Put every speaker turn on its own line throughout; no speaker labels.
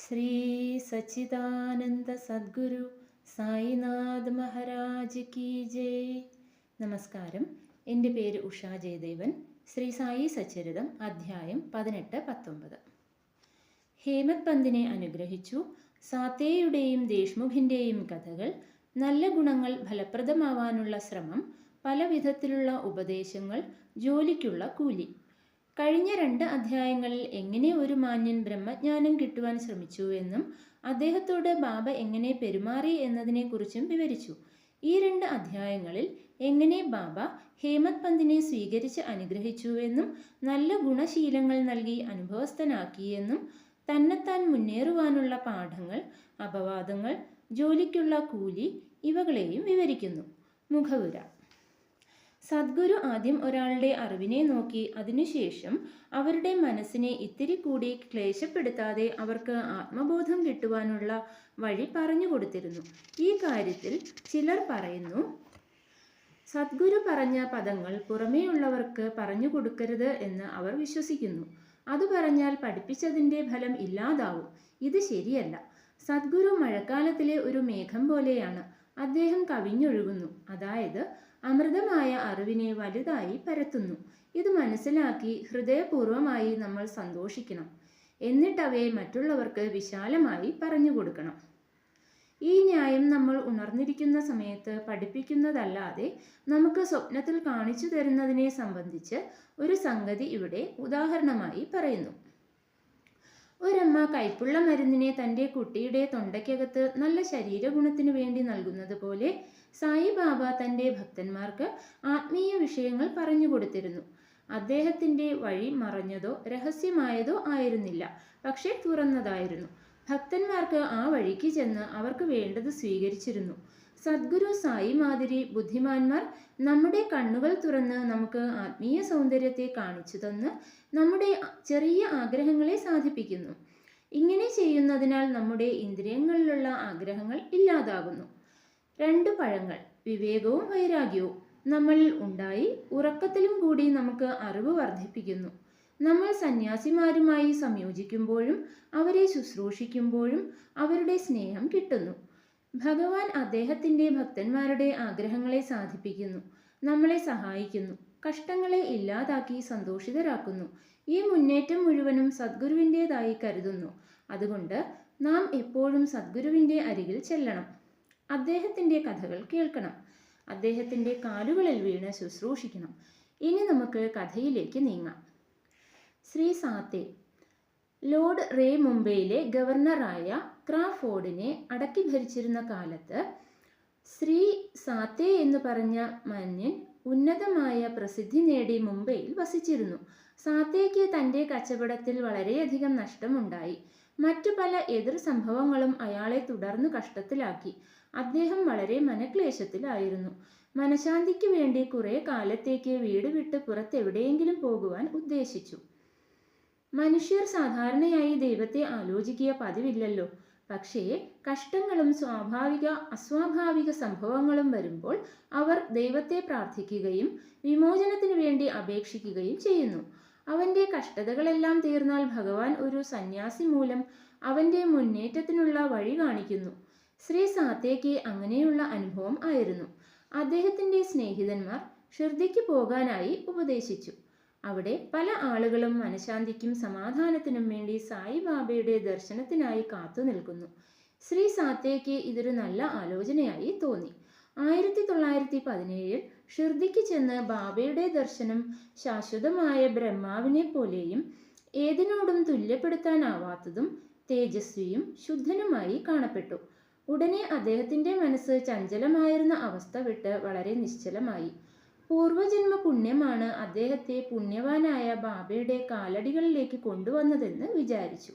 ശ്രീ സച്ചിദാനന്ദ സദ്ഗുരു സായിനാഥ് മഹാരാജ് കി ജയ്. നമസ്കാരം. എൻ്റെ പേര് ഉഷാ ജയദേവൻ. ശ്രീ സായി സച്ചരിതം അധ്യായം 18-19. ഹേമത് പന്തിനെ അനുഗ്രഹിച്ചു. സാത്തേയുടെയും ദേശ്മുഖിൻ്റെയും കഥകൾ, നല്ല ഗുണങ്ങൾ ഫലപ്രദമാവാനുള്ള ശ്രമം, പല വിധത്തിലുള്ള ഉപദേശങ്ങൾ, ജോലിക്കുള്ള കൂലി. കഴിഞ്ഞ 2 അധ്യായങ്ങളിൽ എങ്ങനെ ഒരു മാന്യൻ ബ്രഹ്മജ്ഞാനം കിട്ടുവാൻ ശ്രമിച്ചു എന്നും അദ്ദേഹത്തോട് ബാബ എങ്ങനെ പെരുമാറി എന്നതിനെക്കുറിച്ചും വിവരിച്ചു. ഈ 2 അധ്യായങ്ങളിൽ എങ്ങനെ ബാബ ഹേമത് പന്തിനെ സ്വീകരിച്ച് അനുഗ്രഹിച്ചുവെന്നും നല്ല ഗുണശീലങ്ങൾ നൽകി അനുഭവസ്ഥനാക്കിയെന്നും തന്നെത്താൻ മുന്നേറുവാനുള്ള പാഠങ്ങൾ, അപവാദങ്ങൾ, ജോലിക്കുള്ള കൂലി ഇവകളെയും വിവരിക്കുന്നു. മുഖവുര. സദ്ഗുരു ആദ്യം ഒരാളുടെ അറിവിനെ നോക്കി അതിനുശേഷം അവരുടെ മനസ്സിനെ ഇത്തിരി കൂടി ക്ലേശപ്പെടുത്താതെ അവർക്ക് ആത്മബോധം കിട്ടുവാനുള്ള വഴി പറഞ്ഞു കൊടുത്തിരുന്നു. ഈ കാര്യത്തിൽ ചിലർ പറയുന്നു, സദ്ഗുരു പറഞ്ഞ പദങ്ങൾ പുറമേയുള്ളവർക്ക് പറഞ്ഞു കൊടുക്കരുത് എന്ന് അവർ വിശ്വസിക്കുന്നു. അത് പറഞ്ഞാൽ പഠിപ്പിച്ചതിൻ്റെ ഫലം ഇല്ലാതാവും. ഇത് ശരിയല്ല. സദ്ഗുരു മഴക്കാലത്തിലെ ഒരു മേഘം പോലെയാണ്. അദ്ദേഹം കവിഞ്ഞൊഴുകുന്നു, അതായത് അമൃതമായ അറിവിനെ വലുതായി പരത്തുന്നു. ഇത് മനസ്സിലാക്കി ഹൃദയപൂർവമായി നമ്മൾ സന്തോഷിക്കണം. എന്നിട്ടവയെ മറ്റുള്ളവർക്ക് വിശാലമായി പറഞ്ഞു കൊടുക്കണം. ഈ ന്യായം നമ്മൾ ഉണർന്നിരിക്കുന്ന സമയത്ത് പഠിപ്പിക്കുന്നതല്ലാതെ നമുക്ക് സ്വപ്നത്തിൽ കാണിച്ചു തരുന്നതിനെ സംബന്ധിച്ച് ഒരു സംഗതി ഇവിടെ ഉദാഹരണമായി പറയുന്നു. ഒരമ്മ കൈപ്പുള്ള മരുന്നിനെ തൻ്റെ കുട്ടിയുടെ തൊണ്ടയ്ക്കകത്ത് നല്ല ശരീരഗുണത്തിനു വേണ്ടി നൽകുന്നത് പോലെ സായിബാബ തൻ്റെ ഭക്തന്മാർക്ക് ആത്മീയ വിഷയങ്ങൾ പറഞ്ഞു കൊടുത്തിരുന്നു. അദ്ദേഹത്തിൻ്റെ വഴി മറഞ്ഞതോ രഹസ്യമായതോ ആയിരുന്നില്ല, പക്ഷേ തുറന്നതായിരുന്നു. ഭക്തന്മാർക്ക് ആ വഴിക്ക് ചെന്ന് അവർക്ക് വേണ്ടത് സ്വീകരിച്ചിരുന്നു. സദ്ഗുരു സായി മാതിരി ബുദ്ധിമാന്മാർ നമ്മുടെ കണ്ണുകൾ തുറന്ന് നമുക്ക് ആത്മീയ സൗന്ദര്യത്തെ കാണിച്ചു തന്ന് നമ്മുടെ ചെറിയ ആഗ്രഹങ്ങളെ സാധിപ്പിക്കുന്നു. ഇങ്ങനെ ചെയ്യുന്നതിനാൽ നമ്മുടെ ഇന്ദ്രിയങ്ങളിലുള്ള ആഗ്രഹങ്ങൾ ഇല്ലാതാകുന്നു. 2 പഴങ്ങൾ, വിവേകവും വൈരാഗ്യവും നമ്മളിൽ ഉണ്ടായി ഉറക്കത്തിലും കൂടി നമുക്ക് അറിവ് വർദ്ധിപ്പിക്കുന്നു. നമ്മൾ സന്യാസിമാരുമായി സംയോജിക്കുമ്പോഴും അവരെ ശുശ്രൂഷിക്കുമ്പോഴും അവരുടെ സ്നേഹം കിട്ടുന്നു. ഭഗവാൻ അദ്ദേഹത്തിൻ്റെ ഭക്തന്മാരുടെ ആഗ്രഹങ്ങളെ സാധിപ്പിക്കുന്നു, നമ്മളെ സഹായിക്കുന്നു, കഷ്ടങ്ങളെ ഇല്ലാതാക്കി സന്തോഷിതരാക്കുന്നു. ഈ മുന്നേറ്റം മുഴുവനും സദ്ഗുരുവിൻ്റെതായി കരുതുന്നു. അതുകൊണ്ട് നാം എപ്പോഴും സദ്ഗുരുവിൻ്റെ അരികിൽ ചെല്ലണം. അദ്ദേഹത്തിൻ്റെ കഥകൾ കേൾക്കണം. അദ്ദേഹത്തിൻ്റെ കാലുകളിൽ വീണ് ശുശ്രൂഷിക്കണം. ഇനി നമുക്ക് കഥയിലേക്ക് നീങ്ങാം. ശ്രീ സാത്തെ. ലോർഡ് റേ മുംബൈയിലെ ഗവർണറായ ക്രാഫോർഡിനെ അടക്കി ഭരിച്ചിരുന്ന കാലത്ത് ശ്രീ സാത്തെ എന്ന് പറഞ്ഞ മാന്യൻ ഉന്നതമായ പ്രസിദ്ധി നേടി മുംബൈയിൽ വസിച്ചിരുന്നു. സാത്തേക്ക് തൻ്റെ കച്ചവടത്തിൽ വളരെയധികം നഷ്ടമുണ്ടായി. മറ്റു പല എതിർ സംഭവങ്ങളും അയാളെ തുടർന്ന് കഷ്ടത്തിലാക്കി. അദ്ദേഹം വളരെ മനക്ലേശത്തിലായിരുന്നു. മനഃശാന്തിക്ക് വേണ്ടി കുറെ കാലത്തേക്ക് വീട് വിട്ട് പുറത്തെവിടെയെങ്കിലും പോകുവാൻ ഉദ്ദേശിച്ചു. മനുഷ്യർ സാധാരണയായി ദൈവത്തെ ആലോചിക്കുക പതിവില്ലല്ലോ. പക്ഷേ കഷ്ടങ്ങളും അസ്വാഭാവിക സംഭവങ്ങളും വരുമ്പോൾ അവർ ദൈവത്തെ പ്രാർത്ഥിക്കുകയും വിമോചനത്തിനു വേണ്ടി അപേക്ഷിക്കുകയും ചെയ്യുന്നു. അവൻ്റെ കഷ്ടതകളെല്ലാം തീർന്നാൽ ഭഗവാൻ ഒരു സന്യാസി മൂലം അവൻ്റെ മുന്നേറ്റത്തിനുള്ള വഴി കാണിക്കുന്നു. ശ്രീ സാത്തേക്ക് അങ്ങനെയുള്ള അനുഭവം ആയിരുന്നു. അദ്ദേഹത്തിൻ്റെ സ്നേഹിതന്മാർ ഷിർദിക്ക് പോകാനായി ഉപദേശിച്ചു. അവിടെ പല ആളുകളും മനഃശാന്തിക്കും സമാധാനത്തിനും വേണ്ടി സായിബാബയുടെ ദർശനത്തിനായി കാത്തു നിൽക്കുന്നു. ശ്രീ സാത്തേക്ക് ഇതൊരു നല്ല ആലോചനയായി തോന്നി. 1917 ഷിർദിക്ക് ചെന്ന് ബാബയുടെ ദർശനം ശാശ്വതമായ ബ്രഹ്മാവിനെ പോലെയും ഏതിനോടും തുല്യപ്പെടുത്താനാവാത്തതും തേജസ്വിയും ശുദ്ധനുമായി കാണപ്പെട്ടു. ഉടനെ അദ്ദേഹത്തിൻ്റെ മനസ്സ് ചഞ്ചലമായിരുന്ന അവസ്ഥ വിട്ട് വളരെ നിശ്ചലമായി. പൂർവജന്മ പുണ്യമാണ് അദ്ദേഹത്തെ പുണ്യവാനായ ബാബയുടെ കാലടികളിലേക്ക് കൊണ്ടുവന്നതെന്ന് വിചാരിച്ചു.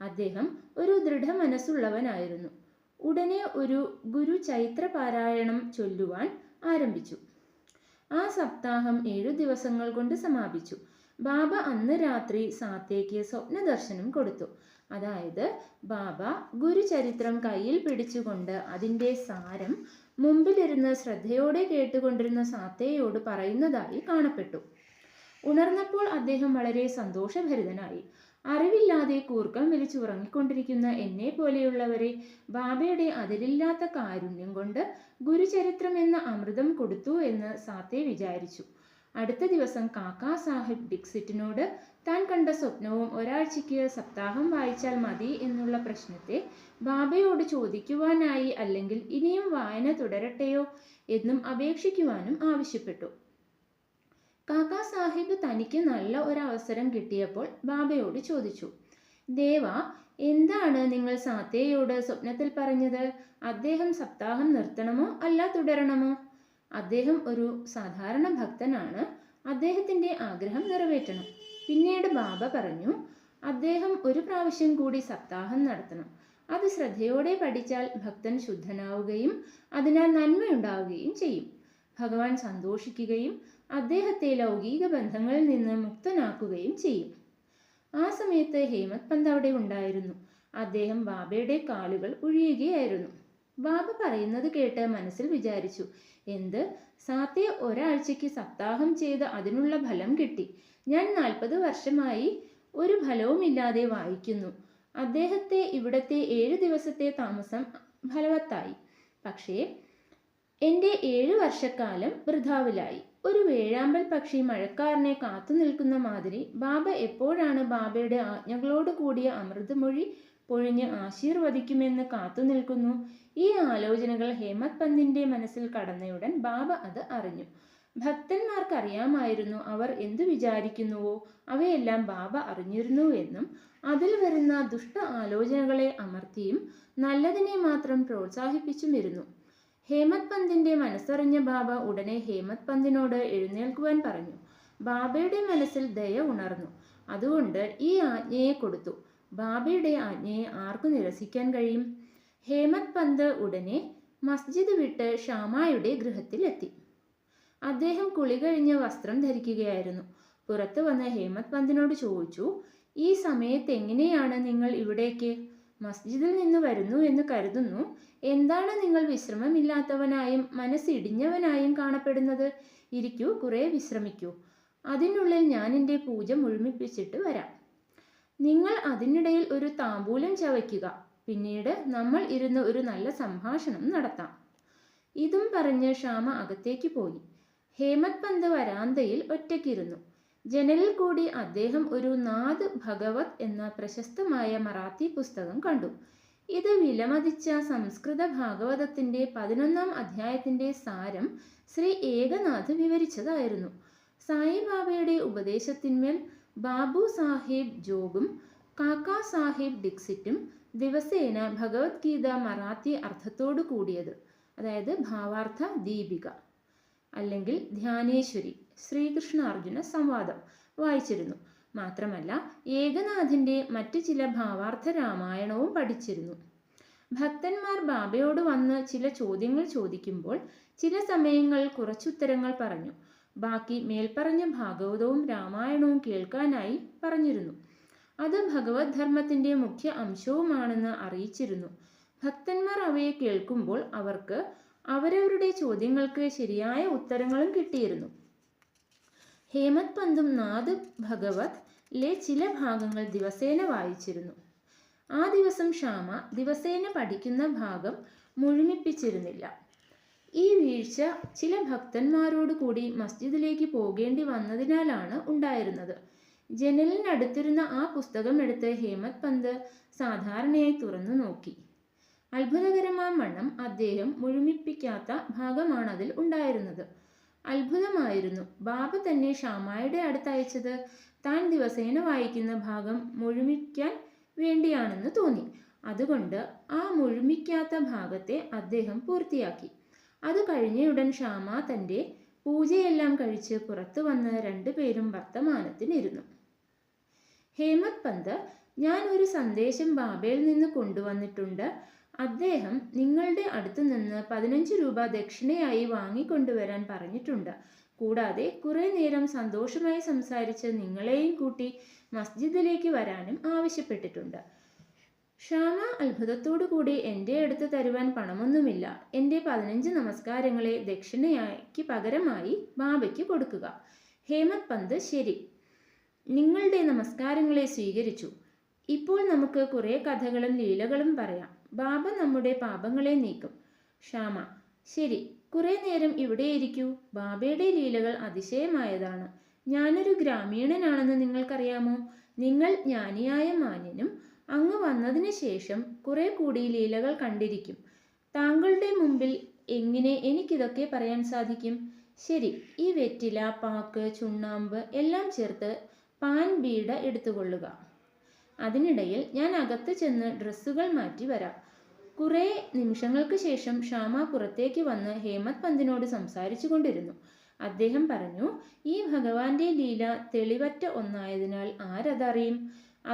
അദ്ദേഹം ഒരു ദൃഢമനസ്സുള്ളവനായിരുന്നു. ഉടനെ ഒരു ഗുരു ചൈത്ര പാരായണം ചൊല്ലുവാൻ ആരംഭിച്ചു. ആ സപ്താഹം 7 ദിവസങ്ങൾ കൊണ്ട് സമാപിച്ചു. ബാബ അന്ന് രാത്രി സാത്തേക്ക് സ്വപ്നദർശനം കൊടുത്തു. അതായത് ബാബ ഗുരുചരിത്രം കയ്യിൽ പിടിച്ചുകൊണ്ട് അതിൻ്റെ സാരം മുമ്പിലിരുന്ന് ശ്രദ്ധയോടെ കേട്ടുകൊണ്ടിരുന്ന സാത്തേയോട് പറയുന്നതായി കാണപ്പെട്ടു. ഉണർന്നപ്പോൾ അദ്ദേഹം വളരെ സന്തോഷഭരിതനായി. അറിവില്ലാതെ കൂർക്കം വലിച്ചുറങ്ങിക്കൊണ്ടിരിക്കുന്ന എന്നെ പോലെയുള്ളവരെ ബാബയുടെ അതിരില്ലാത്ത കാരുണ്യം കൊണ്ട് ഗുരുചരിത്രം എന്ന അമൃതം കൊടുത്തു എന്ന് സാത്തെ വിചാരിച്ചു. അടുത്ത ദിവസം കാക്കാ സാഹിബ് ഡിക്സിറ്റിനോട് താൻ കണ്ട സ്വപ്നവും ഒരാഴ്ചയ്ക്ക് സപ്താഹം വായിച്ചാൽ മതി എന്നുള്ള പ്രശ്നത്തെ ബാബയോട് ചോദിക്കുവാനായി, അല്ലെങ്കിൽ ഇനിയും വായന തുടരട്ടെയോ എന്നും അപേക്ഷിക്കുവാനും ആവശ്യപ്പെട്ടു. കാക്കാ സാഹിബ് തനിക്ക് നല്ല ഒരവസരം കിട്ടിയപ്പോൾ ബാബയോട് ചോദിച്ചു, ദേവ, എന്താണ് നിങ്ങൾ സാത്തേയോട് സ്വപ്നത്തിൽ പറഞ്ഞത്? അദ്ദേഹം സപ്താഹം നിർത്തണമോ അല്ല തുടരണമോ? അദ്ദേഹം ഒരു സാധാരണ ഭക്തനാണ്. അദ്ദേഹത്തിൻ്റെ ആഗ്രഹം നിറവേറ്റണം. പിന്നീട് ബാബ പറഞ്ഞു, അദ്ദേഹം ഒരു പ്രാവശ്യം കൂടി സപ്താഹം നടത്തണം. അത് ശ്രദ്ധയോടെ പഠിച്ചാൽ ഭക്തൻ ശുദ്ധനാവുകയും അതിനാൽ നന്മയുണ്ടാവുകയും ചെയ്യും. ഭഗവാൻ സന്തോഷിക്കുകയും അദ്ദേഹത്തെ ലൗകിക ബന്ധങ്ങളിൽ നിന്ന് മുക്തനാക്കുകയും ചെയ്യും. ആ സമയത്ത് ഹേമത് പന്ത് അവിടെ ഉണ്ടായിരുന്നു. അദ്ദേഹം ബാബയുടെ കാലുകൾ ഒഴിയുകയായിരുന്നു. ബാബ പറയുന്നത് കേട്ട് മനസ്സിൽ വിചാരിച്ചു, എന്ത്, സാത്തെ ഒരാഴ്ചയ്ക്ക് സപ്താഹം ചെയ്ത് അതിനുള്ള ഫലം കിട്ടി. ഞാൻ 40 വർഷമായി ഒരു ഫലവുമില്ലാതെ വായിക്കുന്നു. അദ്ദേഹത്തെ ഇവിടത്തെ 7 ദിവസത്തെ താമസം ഫലവത്തായി. പക്ഷേ എൻ്റെ 7 വർഷക്കാലം വൃഥാവിലായി. ഒരു വേഴാമ്പൽ പക്ഷി മഴക്കാരനെ കാത്തു നിൽക്കുന്ന മാതിരി ബാബ എപ്പോഴാണ് ബാബയുടെ ആജ്ഞകളോട് കൂടിയ അമൃതമൊഴി പൊഴിഞ്ഞ് ആശീർവദിക്കുമെന്ന് കാത്തു നിൽക്കുന്നു. ഈ ആലോചനകൾ ഹേമത് പന്തിൻ്റെ മനസ്സിൽ കടന്നയുടൻ ബാബ അത് അറിഞ്ഞു. ഭക്തന്മാർക്കറിയാമായിരുന്നു അവർ എന്തു വിചാരിക്കുന്നുവോ അവയെല്ലാം ബാബ അറിഞ്ഞിരുന്നു എന്നും അതിൽ വരുന്ന ദുഷ്ട ആലോചനകളെ അമർത്തിയും നല്ലതിനെ മാത്രം പ്രോത്സാഹിപ്പിച്ചുമിരുന്നു. ഹേമത് പന്തിൻ്റെ മനസ്സറിഞ്ഞ ബാബ ഉടനെ ഹേമത് പന്തിനോട് എഴുന്നേൽക്കുവാൻ പറഞ്ഞു. ബാബയുടെ മനസ്സിൽ ദയ ഉണർന്നു. അതുകൊണ്ട് ഈ ആജ്ഞയെ കൊടുത്തു. ബാബയുടെ ആജ്ഞയെ ആർക്കു നിരസിക്കാൻ കഴിയും? ഹേമത് പന്ത് ഉടനെ മസ്ജിദ് വിട്ട് ഷാമായുടെ ഗൃഹത്തിലെത്തി. അദ്ദേഹം കുളി കഴിഞ്ഞ് വസ്ത്രം ധരിക്കുകയായിരുന്നു. പുറത്തു വന്ന് ഹേമത് പന്തിനോട് ചോദിച്ചു, ഈ സമയത്ത് എങ്ങനെയാണ് നിങ്ങൾ ഇവിടേക്ക്? മസ്ജിദിൽ നിന്ന് വരുന്നു എന്ന് കരുതുന്നു. എന്താണ് നിങ്ങൾ വിശ്രമമില്ലാത്തവനായും മനസ്സിടിഞ്ഞവനായും കാണപ്പെടുന്നത്? ഇരിക്കൂ, കുറെ വിശ്രമിക്കൂ. അതിനുള്ളിൽ ഞാൻ എൻ്റെ പൂജ മുഴുമിപ്പിച്ചിട്ട് വരാം. നിങ്ങൾ അതിനിടയിൽ ഒരു താമ്പൂലം ചവയ്ക്കുക. പിന്നീട് നമ്മൾ ഇരുന്ന് ഒരു നല്ല സംഭാഷണം നടത്താം. ഇതും പറഞ്ഞ് ഷാമ അകത്തേക്ക് പോയി. ഹേമത് പന്ത് വരാന്തയിൽ ഒറ്റയ്ക്കിരുന്നു. ജനലിൽ കൂടി അദ്ദേഹം ഒരു നാദ് ഭഗവത് എന്ന പ്രശസ്തമായ മറാത്തി പുസ്തകം കണ്ടു. ഇത് വിലമതിച്ച സംസ്കൃത ഭാഗവതത്തിൻ്റെ 11ാം അധ്യായത്തിൻ്റെ സാരം ശ്രീ ഏകനാഥ് വിവരിച്ചതായിരുന്നു. സായിബാബയുടെ ഉപദേശത്തിന്മേൽ ബാബു സാഹിബ് ജോഗും കാക്കാ സാഹിബ് ഡിക്സിറ്റും ദിവസേന ഭഗവത്ഗീത മറാത്തി അർത്ഥത്തോടു കൂടിയത്, അതായത് ഭാവാർത്ഥ ദീപിക അല്ലെങ്കിൽ ധ്യാനേശ്വരി, ശ്രീകൃഷ്ണ അർജുന സംവാദം വായിച്ചിരുന്നു. മാത്രമല്ല ഏകനാഥിൻ്റെ മറ്റ് ചില ഭാവാർത്ഥ രാമായണവും പഠിച്ചിരുന്നു. ഭക്തന്മാർ ബാബയോട് വന്ന് ചില ചോദ്യങ്ങൾ ചോദിക്കുമ്പോൾ ചില സമയങ്ങൾ കുറച്ചുത്തരങ്ങൾ പറഞ്ഞു. ബാക്കി മേൽപ്പറഞ്ഞ ഭാഗവതവും രാമായണവും കേൾക്കാനായി പറഞ്ഞിരുന്നു. അത് ഭഗവത് ധർമ്മത്തിൻ്റെ മുഖ്യ അംശവുമാണെന്ന് അറിയിച്ചിരുന്നു. ഭക്തന്മാർ അവയെ കേൾക്കുമ്പോൾ അവർക്ക് അവരവരുടെ ചോദ്യങ്ങൾക്ക് ശരിയായ ഉത്തരങ്ങളും കിട്ടിയിരുന്നു. ഹേമത് പന്തും നാദ് ഭഗവത് ലെ ചില ഭാഗങ്ങൾ ദിവസേന വായിച്ചിരുന്നു. ആ ദിവസം ഷാമ ദിവസേന പഠിക്കുന്ന ഭാഗം മുഴുമിപ്പിച്ചിരുന്നില്ല. ഈ വീഴ്ച ചില ഭക്തന്മാരോട് കൂടി മസ്ജിദിലേക്ക് പോകേണ്ടി വന്നതിനാലാണ് ഉണ്ടായിരുന്നത്. ജനലിനടുത്തിരുന്ന ആ പുസ്തകം എടുത്ത് ഹേമത് പന്ത് സാധാരണയായി തുറന്നു നോക്കി. അത്ഭുതകരമാം വണ്ണം അദ്ദേഹം മുഴുമിപ്പിക്കാത്ത ഭാഗമാണതിൽ ഉണ്ടായിരുന്നത്. അത്ഭുതമായിരുന്നു. ബാബ തന്നെ ഷാമായുടെ അടുത്തയച്ചത് താൻ ദിവസേന വായിക്കുന്ന ഭാഗം മുഴുമിക്കാൻ വേണ്ടിയാണെന്ന് തോന്നി. അതുകൊണ്ട് ആ മുഴുമിക്കാത്ത ഭാഗത്തെ അദ്ദേഹം പൂർത്തിയാക്കി. അത് കഴിഞ്ഞയുടൻ ഷാമ തൻ്റെ പൂജയെല്ലാം കഴിച്ച് പുറത്തു വന്ന് 2 പേരും വർത്തമാനത്തിനിരുന്നു. ഹേമത് പന്ത്, ഞാൻ ഒരു സന്ദേശം ബാബയിൽ നിന്ന് കൊണ്ടുവന്നിട്ടുണ്ട്. അദ്ദേഹം നിങ്ങളുടെ അടുത്തു നിന്ന് 15 രൂപ ദക്ഷിണയായി വാങ്ങിക്കൊണ്ടുവരാൻ പറഞ്ഞിട്ടുണ്ട്. കൂടാതെ കുറെ നേരം സന്തോഷമായി സംസാരിച്ച് നിങ്ങളെയും കൂട്ടി മസ്ജിദിലേക്ക് വരാനും ആവശ്യപ്പെട്ടിട്ടുണ്ട്. ഷാമ അത്ഭുതത്തോടു കൂടി എൻ്റെ അടുത്ത് തരുവാൻ പണമൊന്നുമില്ല. എൻ്റെ 15 നമസ്കാരങ്ങളെ ദക്ഷിണയ്ക്ക് പകരമായി ബാബയ്ക്ക് കൊടുക്കുക. ഹേമത് പന്ത്, ശരി. നിങ്ങളുടെ നമസ്കാരങ്ങളെ സ്വീകരിച്ചു. ഇപ്പോൾ നമുക്ക് കുറേ കഥകളും ലീലകളും പറയാം. ബാബ നമ്മുടെ പാപങ്ങളെ നീക്കും. ശ്യാമ: ശരി, കുറെ നേരം ഇവിടെ ഇരിക്കൂ. ബാബയുടെ ലീലകൾ അതിശയമായതാണ്. ഞാനൊരു ഗ്രാമീണനാണെന്ന് നിങ്ങൾക്കറിയാമോ? നിങ്ങൾ ജ്ഞാനിയായ മാന്യനും അങ്ങ് വന്നതിന് ശേഷം കുറെ കൂടി ലീലകൾ കണ്ടിരിക്കും. താങ്കളുടെ മുമ്പിൽ എങ്ങനെ എനിക്കിതൊക്കെ പറയാൻ സാധിക്കും? ശരി, ഈ വെറ്റില, പാക്ക്, ചുണ്ണാമ്പ് എല്ലാം ചേർത്ത് പാൻ ബീഡ എടുത്തുകൊള്ളുക. അതിനിടയിൽ ഞാൻ അകത്ത് ചെന്ന് ഡ്രസ്സുകൾ മാറ്റി വരാം. കുറേ നിമിഷങ്ങൾക്ക് ശേഷം ശ്യാമ പുറത്തേക്ക് വന്ന് ഹേമത് പന്തിനോട് സംസാരിച്ചു കൊണ്ടിരുന്നു. അദ്ദേഹം പറഞ്ഞു, ഈ ഭഗവാന്റെ ലീല തെളിവറ്റ ഒന്നായതിനാൽ ആരതറിയും?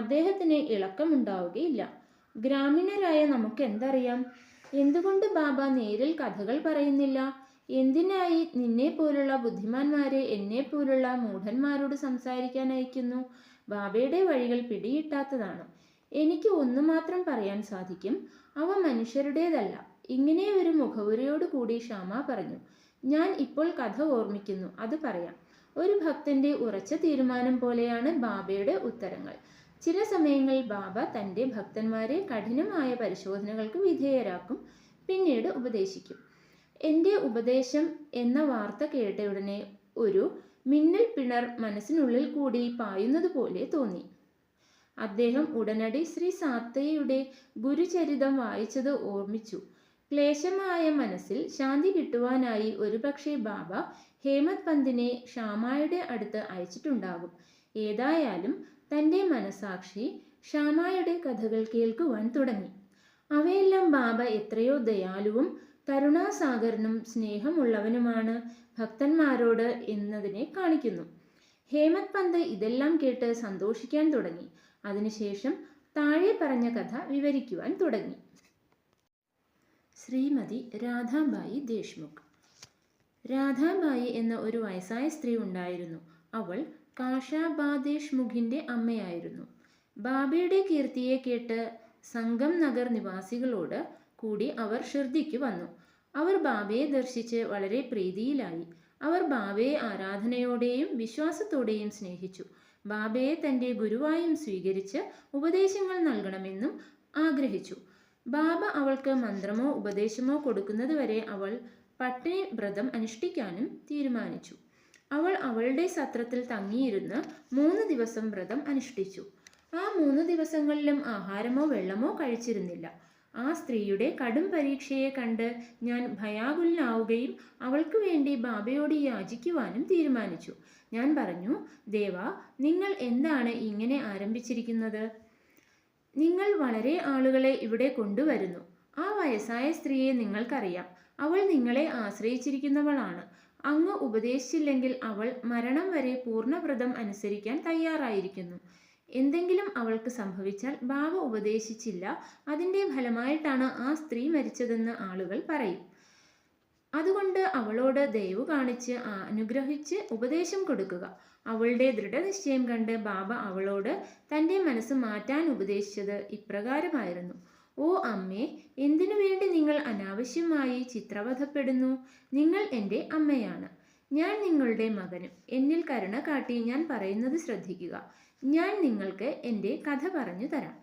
അദ്ദേഹത്തിന് ഇളക്കമുണ്ടാവുകയില്ല. ഗ്രാമീണരായ നമുക്ക് എന്തറിയാം? എന്തുകൊണ്ട് ബാബ നേരിൽ കഥകൾ പറയുന്നില്ല? എന്തിനായി നിന്നെ പോലുള്ള ബുദ്ധിമാന്മാരെ എന്നെ പോലുള്ള മൂഢന്മാരോട് സംസാരിക്കാൻ അയക്കുന്നു? ബാബയുടെ വഴികൾ പിടികിട്ടാത്തതാണ്. എനിക്ക് ഒന്നു മാത്രം പറയാൻ സാധിക്കും, അവ മനുഷ്യരുടേതല്ല. ഇങ്ങനെ ഒരു മുഖവുരയോട് കൂടി ശ്യാമ പറഞ്ഞു. ഞാൻ ഇപ്പോൾ കഥ ഓർമ്മിക്കുന്നു, അത് പറയാം. ഒരു ഭക്തന്റെ ഉറച്ച തീരുമാനം പോലെയാണ് ബാബയുടെ ഉത്തരങ്ങൾ. ചില സമയങ്ങളിൽ ബാബ തൻ്റെ ഭക്തന്മാരെ കഠിനമായ പരിശോധനകൾക്ക് വിധേയരാക്കും, പിന്നീട് ഉപദേശിക്കും. എൻ്റെ ഉപദേശം എന്ന വാർത്ത കേട്ടയുടനെ ഒരു മിന്നൽ പിണർ മനസ്സിനുള്ളിൽ കൂടി പായുന്നത് പോലെ തോന്നി. അദ്ദേഹം ഉടനടി ശ്രീ സാത്തയുടെ ഗുരുചരിതം വായിച്ചത് ഓർമ്മിച്ചു. ക്ലേശമായ മനസ്സിൽ ശാന്തി കിട്ടുവാനായി ഒരുപക്ഷെ ബാബ ഹേമത് പന്തിനെ ശ്യാമയുടെ അടുത്ത് അയച്ചിട്ടുണ്ടാകും. ഏതായാലും തൻ്റെ മനസാക്ഷി ശ്യാമയുടെ കഥകൾ കേൾക്കുവാൻ തുടങ്ങി. അവയെല്ലാം ബാബ എത്രയോ ദയാലുവും കരുണാസാഗരനും സ്നേഹമുള്ളവനുമാണ് ഭക്തന്മാരോട് എന്നതിനെ കാണിക്കുന്നു. ഹേമത് പന്ത് ഇതെല്ലാം കേട്ട് സന്തോഷിക്കാൻ തുടങ്ങി. അതിനുശേഷം താഴെ പറഞ്ഞ കഥ വിവരിക്കുവാൻ തുടങ്ങി. ശ്രീമതി രാധാബായി ദേശ്മുഖ്. രാധാബായി എന്ന ഒരു വയസ്സായ സ്ത്രീ ഉണ്ടായിരുന്നു. അവൾ കാഷാബാ ദേശ്മുഖിൻ്റെ അമ്മയായിരുന്നു. ബാബയുടെ കീർത്തിയെ കേട്ട് സംഗം നഗർ നിവാസികളോട് കൂടി അവർ ഷിർദിക്ക് വന്നു. അവർ ബാബയെ ദർശിച്ച് വളരെ പ്രീതിയിലായി. അവർ ബാബയെ ആരാധനയോടെയും വിശ്വാസത്തോടെയും സ്നേഹിച്ചു. ബാബയെ തൻ്റെ ഗുരുവായും സ്വീകരിച്ച് ഉപദേശങ്ങൾ നൽകണമെന്നും ആഗ്രഹിച്ചു. ബാബ അവൾക്ക് മന്ത്രമോ ഉപദേശമോ കൊടുക്കുന്നതുവരെ അവൾ പട്ടിണി വ്രതം അനുഷ്ഠിക്കാനും തീരുമാനിച്ചു. അവൾ അവളുടെ സത്രത്തിൽ തങ്ങിയിരുന്ന് 3 ദിവസം വ്രതം അനുഷ്ഠിച്ചു. ആ 3 ദിവസങ്ങളിലും ആഹാരമോ വെള്ളമോ കഴിച്ചിരുന്നില്ല. ആ സ്ത്രീയുടെ കടും പരീക്ഷയെ കണ്ട് ഞാൻ ഭയാകുലനാവുകയും അവൾക്ക് വേണ്ടി ബാബയോട് യാചിക്കുവാനും തീരുമാനിച്ചു. ഞാൻ പറഞ്ഞു, ദേവ, നിങ്ങൾ എന്താണ് ഇങ്ങനെ ആരംഭിച്ചിരിക്കുന്നത്? നിങ്ങൾ വളരെ ആളുകളെ ഇവിടെ കൊണ്ടുവരുന്നു. ആ വയസ്സായ സ്ത്രീയെ നിങ്ങൾക്കറിയാം. അവൾ നിങ്ങളെ ആശ്രയിച്ചിരിക്കുന്നവളാണ്. അങ്ങ് ഉപദേശിച്ചില്ലെങ്കിൽ അവൾ മരണം വരെ പൂർണ്ണവ്രതം അനുസരിക്കാൻ തയ്യാറായിരിക്കുന്നു. എന്തെങ്കിലും അവൾക്ക് സംഭവിച്ചാൽ ബാബ ഉപദേശിച്ചില്ല, അതിൻ്റെ ഫലമായിട്ടാണ് ആ സ്ത്രീ മരിച്ചതെന്ന് ആളുകൾ പറയും. അതുകൊണ്ട് അവളോട് ദയവ് കാണിച്ച് അനുഗ്രഹിച്ച് ഉപദേശം കൊടുക്കുക. അവളുടെ ദൃഢനിശ്ചയം കണ്ട് ബാബ അവളോട് തൻ്റെ മനസ്സ് മാറ്റാൻ ഉപദേശിച്ചത് ഇപ്രകാരമായിരുന്നു. ഓ അമ്മേ, എന്തിനു വേണ്ടി നിങ്ങൾ അനാവശ്യമായി ചിത്രവധപ്പെടുന്നു? നിങ്ങൾ എൻ്റെ അമ്മയാണ്. ഞാൻ നിങ്ങളുടെ മകനും. എന്നിൽ കരുണ കാട്ടി ഞാൻ പറയുന്നത് ശ്രദ്ധിക്കുക. ഞാൻ നിങ്ങൾക്ക് എൻ്റെ കഥ പറഞ്ഞു തരാം.